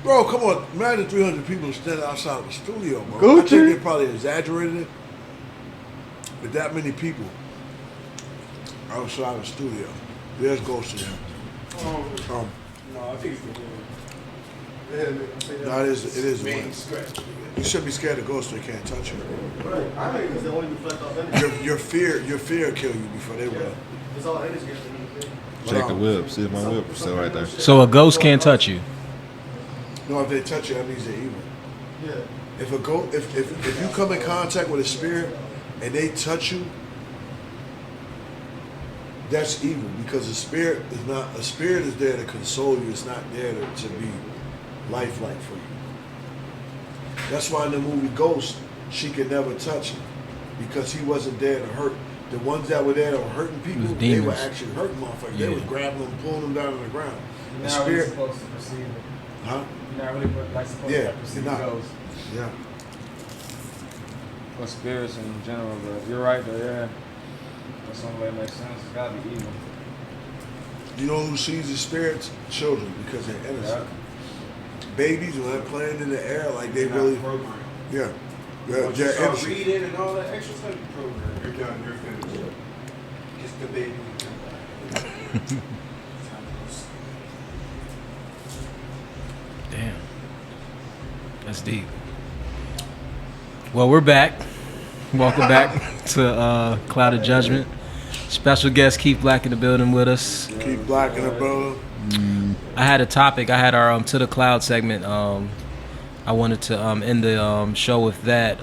Bro, come on, imagine 300 people standing outside of the studio, bro. I think they probably exaggerated it, but that many people outside the studio. There's Ghost in there. No, I think it's the one. No, it is the Man, one. scratch. You should be scared of ghosts so they can't touch you. Right. I think it's the only reflect off energy. Your fear will kill you before they will. It's all energy. Check the whip. See if my whip is still right there. So a ghost can't touch you. No, if they touch you, that means they're evil. Yeah. If you come in contact with a spirit and they touch you, that's evil because a spirit is there to console you. It's not there to be lifelike for you. That's why in the movie Ghost, she could never touch him because he wasn't there to hurt. The ones that were there that were hurting people, they were actually hurting motherfuckers. Yeah. They was grabbing them, pulling them down on the ground. You're The not really spirit, supposed to perceive it. huh? You're not really like supposed Yeah, to perceive you're not. those. Yeah. Or spirits in general, but you're right though, yeah. That's the only way it makes sense. It's gotta be evil. You know who sees the spirits? Children, because they're innocent. Babies, when they're playing in the air, like they really, programmed. yeah. Once you They're start innocent. reading and all that extra stuff, you program. You're done. You're finished. It's the baby. Damn. That's deep. Well, we're back. Welcome back to Clout of Judgement. Special guest Keith Blvck in the building with us. Keith Blvck in the building. I had a topic. I had our To the Cloud segment. I wanted to end the show with that.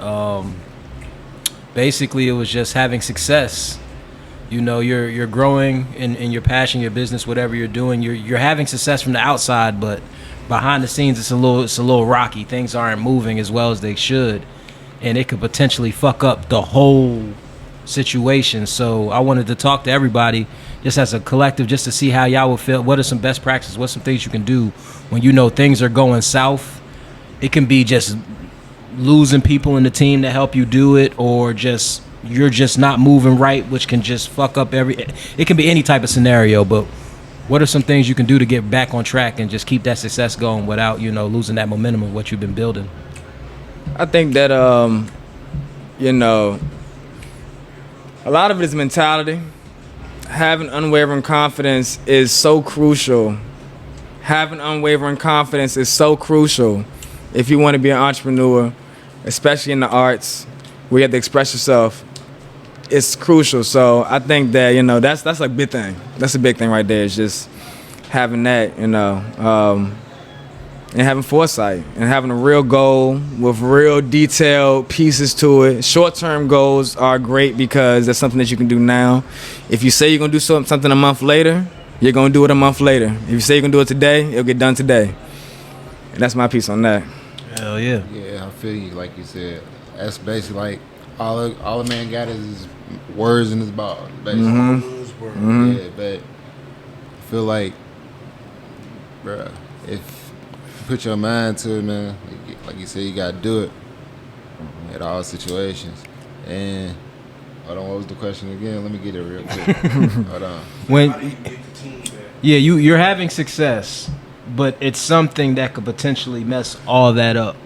Basically, it was just having success. You know, you're growing in your passion, your business, whatever you're doing. You're having success from the outside, but behind the scenes, it's a little rocky. Things aren't moving as well as they should, and it could potentially fuck up the whole situation. So I wanted to talk to everybody, just as a collective, just to see how y'all would feel. What are some best practices? What's some things you can do when you know things are going south? It can be just losing people in the team to help you do it, or just you're just not moving right, which can just fuck up it can be any type of scenario. But what are some things you can do to get back on track and just keep that success going without, you know, losing that momentum of what you've been building? I think that you know, a lot of it is mentality. Having unwavering confidence is so crucial. Having unwavering confidence is so crucial if you want to be an entrepreneur, especially in the arts, where you have to express yourself. It's crucial. So I think that, you know, that's a big thing. That's a big thing right there. It's just having that, you know, and having foresight and having a real goal with real detailed pieces to it. Short-term goals are great because that's something that you can do now. If you say you're going to do something a month later, you're going to do it a month later. If you say you're going to do it today, it'll get done today. And that's my piece on that. Hell yeah. Yeah, I feel you. Like you said, that's basically like all a man got is his words in his bottle. Basically. Yeah, but I feel like, bruh, if you put your mind to it, man, like you said, you gotta do it at all situations. And hold on, what was the question again? Let me get it real quick. Hold on. You're having success, but it's something that could potentially mess all that up.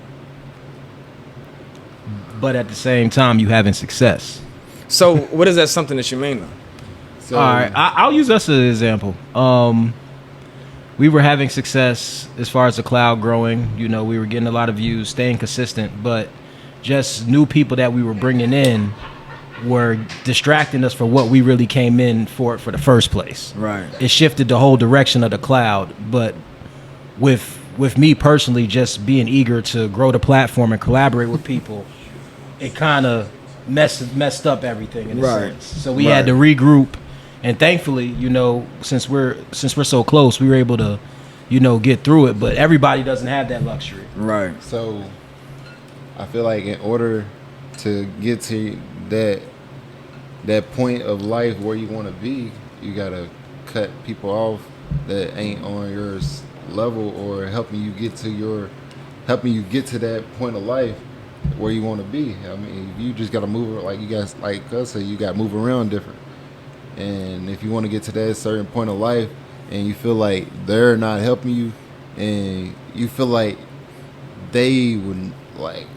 But at the same time, you having success. So what is that something that you mean, though? So, All right, I'll use us as an example. We were having success as far as the cloud growing. You know, we were getting a lot of views, staying consistent, but just new people that we were bringing in were distracting us from what we really came in for the first place. Right. It shifted the whole direction of the cloud. But with me personally, just being eager to grow the platform and collaborate with people, it kind of messed up everything in a sense. So we had to regroup, and thankfully, you know, since we're so close, we were able to, you know, get through it. But everybody doesn't have that luxury. Right. So I feel like in order to get to that point of life where you want to be, you gotta cut people off that ain't on your level or helping you get to that point of life where you want to be. I mean, you just gotta move, like you guys, like us say, you gotta move around different. And if you want to get to that certain point of life and you feel like they're not helping you and you feel like they wouldn't, like,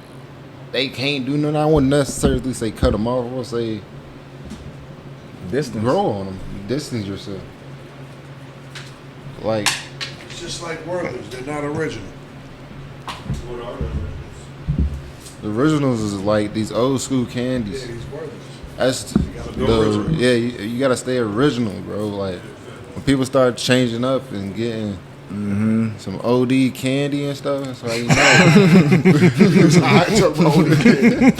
they can't do nothing, I wouldn't necessarily say cut them off. I would say distance. Grow on them. Distance yourself. Like, It's just like Werther's. They're not original. What are the The originals is like these old school candies. Yeah, these worthless. That's original. you gotta stay original, bro. Like when people start changing up and getting some OD candy and stuff, that's how you know. It's hot to roll again.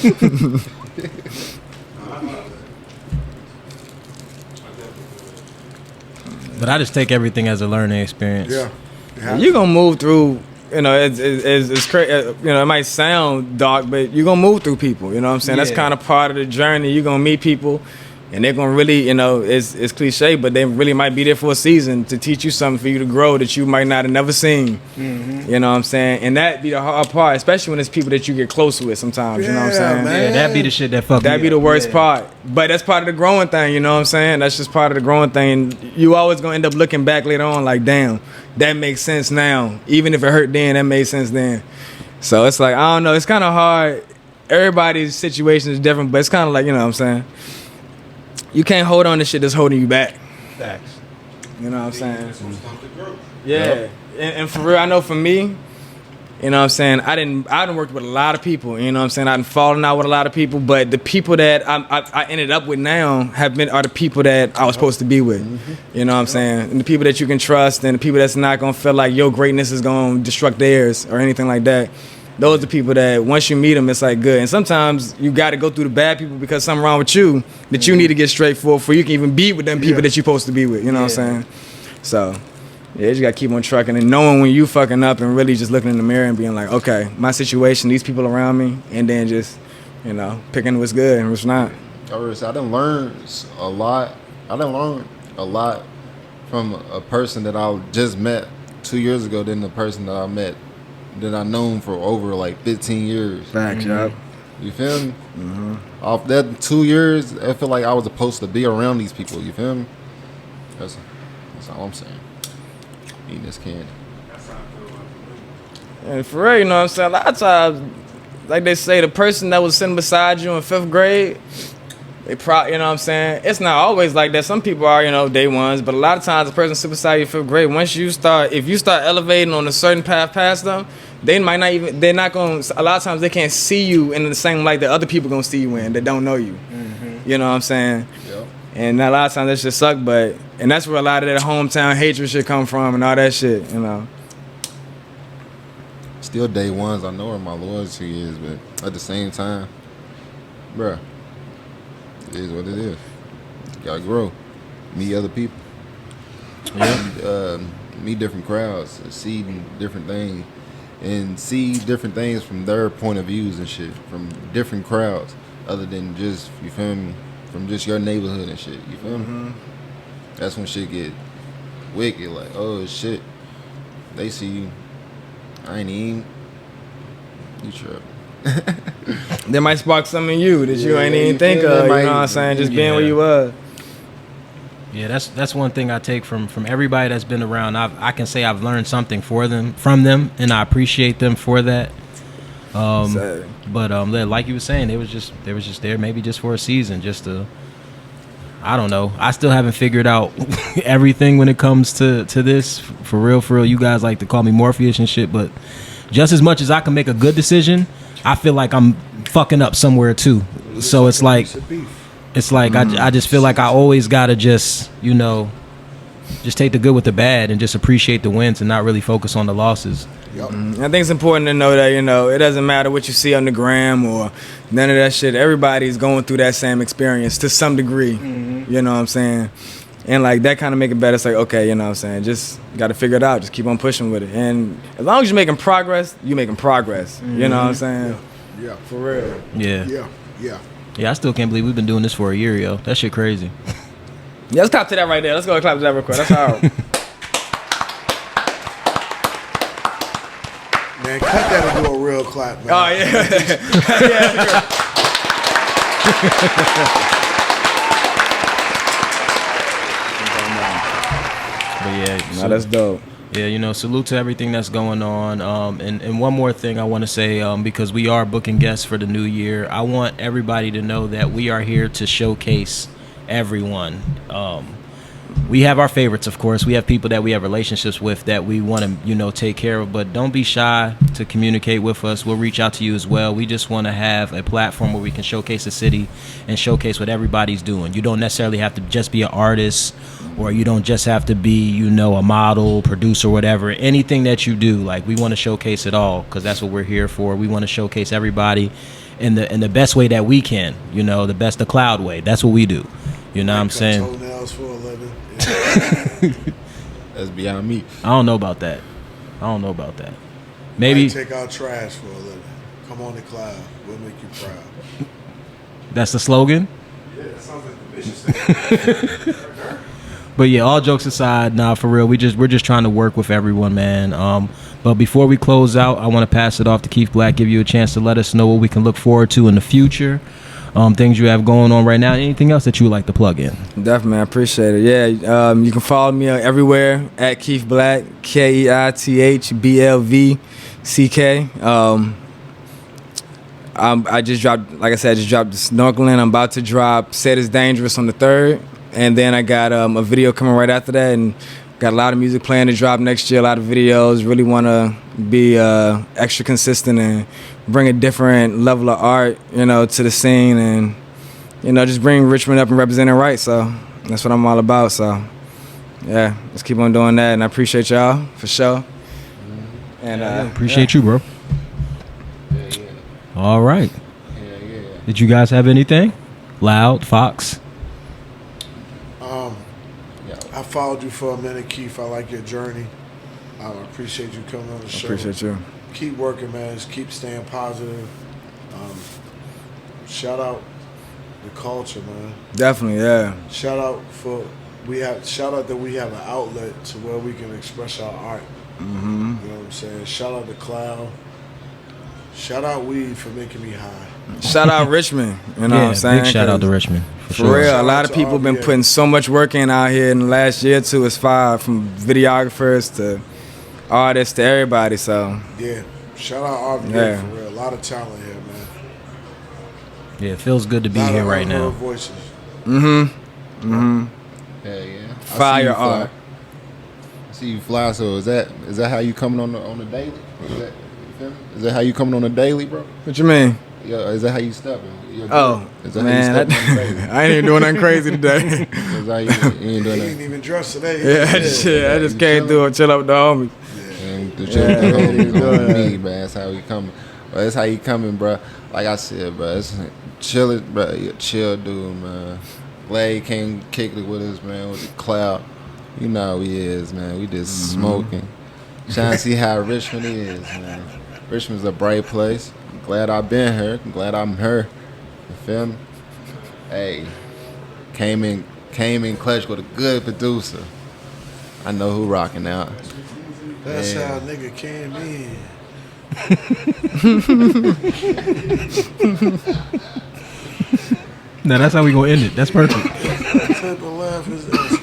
But I just take everything as a learning experience. Yeah. You're gonna move through. You know, it's crazy. You know, it might sound dark, but you're gonna move through people. You know what I'm saying? That's Yeah. kind of part of the journey. You're gonna meet people, and they're gonna really, you know, it's cliche, but they really might be there for a season to teach you something for you to grow that you might not have never seen. You know what I'm saying? And that be the hard part, especially when it's people that you get close with sometimes. You know what I'm saying? man. Yeah, that be the shit that fuck That'd me be the up. worst part. But that's part of the growing thing, you know what I'm saying? That's just part of the growing thing. You always gonna end up looking back later on like, damn, that makes sense now. Even if it hurt then, that made sense then. So it's like, I don't know, it's kind of hard. Everybody's situation is different, but it's kind of like, you know what I'm saying? You can't hold on to shit that's holding you back. Facts. You know what I'm saying? Yeah. And for real, I know for me, you know what I'm saying, I done worked with a lot of people, you know what I'm saying, I done fallen out with a lot of people, but the people that I ended up with now are the people that I was supposed to be with, you know what I'm saying, and the people that you can trust, and the people that's not gonna feel like your greatness is gonna destruct theirs or anything like that. Those are the people that once you meet them, it's like good. And sometimes you got to go through the bad people because something wrong with you that you need to get straight for you can even be with them people that you're supposed to be with, you know what I'm saying? So yeah, you just got to keep on trucking and knowing when you fucking up and really just looking in the mirror and being like, okay, my situation, these people around me, and then just, you know, picking what's good and what's not. I done learned a lot. I done learned a lot from a person that I just met 2 years ago than the person that I met that I known for over like 15 years. Facts, yup. You feel me? Off that 2 years, I feel like I was supposed to be around these people. You feel me? That's all I'm saying. Eating this candy. And for real, you know what I'm saying? A lot of times, like they say, the person that was sitting beside you in 5th grade, you know what I'm saying? It's not always like that. Some people are, you know, day ones, but a lot of times the person sitting beside you in 5th grade, if you start elevating on a certain path past them, a lot of times they can't see you in the same light that other people gonna see you in that don't know you. You know what I'm saying? Yep. And a lot of times that shit suck, and that's where a lot of that hometown hatred shit come from and all that shit, you know. Still day ones, I know where my loyalty is, but at the same time, bruh, it is what it is. You gotta grow, meet other people, meet different crowds, see different things, and see different things from their point of views and shit, from different crowds, other than just, you feel me, from just your neighborhood and shit, you feel me? That's when shit get wicked, like, oh shit, they see you, I ain't even, you tripping. They might spark something in you that you ain't even think of, you know what I'm saying? Just being where you was. Yeah, that's one thing I take from everybody that's been around. I can say I've learned something from them, and I appreciate them for that. But like you were saying, they was just there maybe just for a season, just to, I don't know. I still haven't figured out everything when it comes to this. For real, you guys like to call me Morpheus and shit, but just as much as I can make a good decision, I feel like I'm fucking up somewhere too. So it's like I just feel like I always gotta just, you know, just take the good with the bad and just appreciate the wins and not really focus on the losses. I think it's important to know that, you know, it doesn't matter what you see on the gram or none of that shit. Everybody's going through that same experience to some degree. You know what I'm saying? And like that kind of make it better. It's like, okay, you know what I'm saying? Just got to figure it out. Just keep on pushing with it. And as long as you're making progress, you're making progress. You know what I'm saying? Yeah. For real. Yeah. Yeah. I still can't believe we've been doing this for a year, yo. That shit crazy. Yeah, let's clap to that right there. Let's go clap to that real quick. That's hard. Man, cut that and do a real clap, man. Oh, yeah. But yeah, No, that's dope. Yeah, you know, salute to everything that's going on. And one more thing I want to say, because we are booking guests for the new year, I want everybody to know that we are here to showcase everyone. we have our favorites, of course. We have people that we have relationships with that we want to, you know, take care of. But don't be shy to communicate with us. We'll reach out to you as well. We just want to have a platform where we can showcase the city and showcase what everybody's doing. You don't necessarily have to just be an artist, or you don't just have to be, you know, a model, producer, whatever. Anything that you do, like, we want to showcase it all, because that's what we're here for. We want to showcase everybody in the best way that we can. You know, the cloud way. That's what we do. You know what I'm saying? Toenails for a living. That's beyond me. I don't know about that. Maybe take out trash for a living. Come on the cloud. We'll make you proud. that's the slogan. Yeah, that sounds like the vicious thing. But yeah, all jokes aside, nah, for real, we're just trying to work with everyone, man. But before we close out, I want to pass it off to Keith Blvck, give you a chance to let us know what we can look forward to in the future. Things you have going on right now. Anything else that you would like to plug in? Definitely, I appreciate it. Yeah, you can follow me everywhere at Keith Blvck, KeithBlvck. I just dropped, like I said, I just dropped the Snorkeling. I'm about to drop Said It's Dangerous on the 3rd. And then I got a video coming right after that, and got a lot of music playing to drop next year, a lot of videos. Really want to be extra consistent and bring a different level of art, you know, to the scene, and, you know, just bring Richmond up and represent it right. So that's what I'm all about. So yeah, let's keep on doing that, and I appreciate y'all for sure. And appreciate you, bro. Yeah. All right. Yeah. Did you guys have anything? Loud, Fox. I followed you for a minute, Keith. I like your journey. I appreciate you coming on the show. Appreciate you. Keep working, man. Just keep staying positive. Shout out the culture, man. Definitely, yeah. Shout out that we have an outlet to where we can express our art. Mm-hmm. You know what I'm saying? Shout out to Cloud. Shout out Weed for making me high. Shout out Richmond. You know what I'm saying? Big shout out to Richmond. For real, a lot of people been putting so much work in out here in the last year or two. It's fire, from videographers to artists to everybody. So yeah, shout out RVA for real. A lot of talent here, man. Yeah, it feels good to be here right now. Voices. Yeah. Fire art. I see you fly. So is that how you coming on the daily? Is that how you coming on the daily, bro? What you mean? Yeah, is that how you stepping? Oh, man, I ain't even doing nothing crazy today. You ain't doing ain't even dressed today. I just came through and chill up with the homies. Me, man. That's how we coming. That's how you coming, bro. Like I said, bro, it's chill, bro. You're a chill dude, man. Glad you came kick it with us, man. With the Clout, you know how he is, man. We just smoking, trying to see how Richmond is, man. Richmond's a bright place. I'm glad I've been here. I'm glad I'm here. You feel me? Hey, came in clutch with a good producer. I know who rocking out. That's how a nigga came in. Now that's how we gonna end it. That's perfect. What type of laugh is that?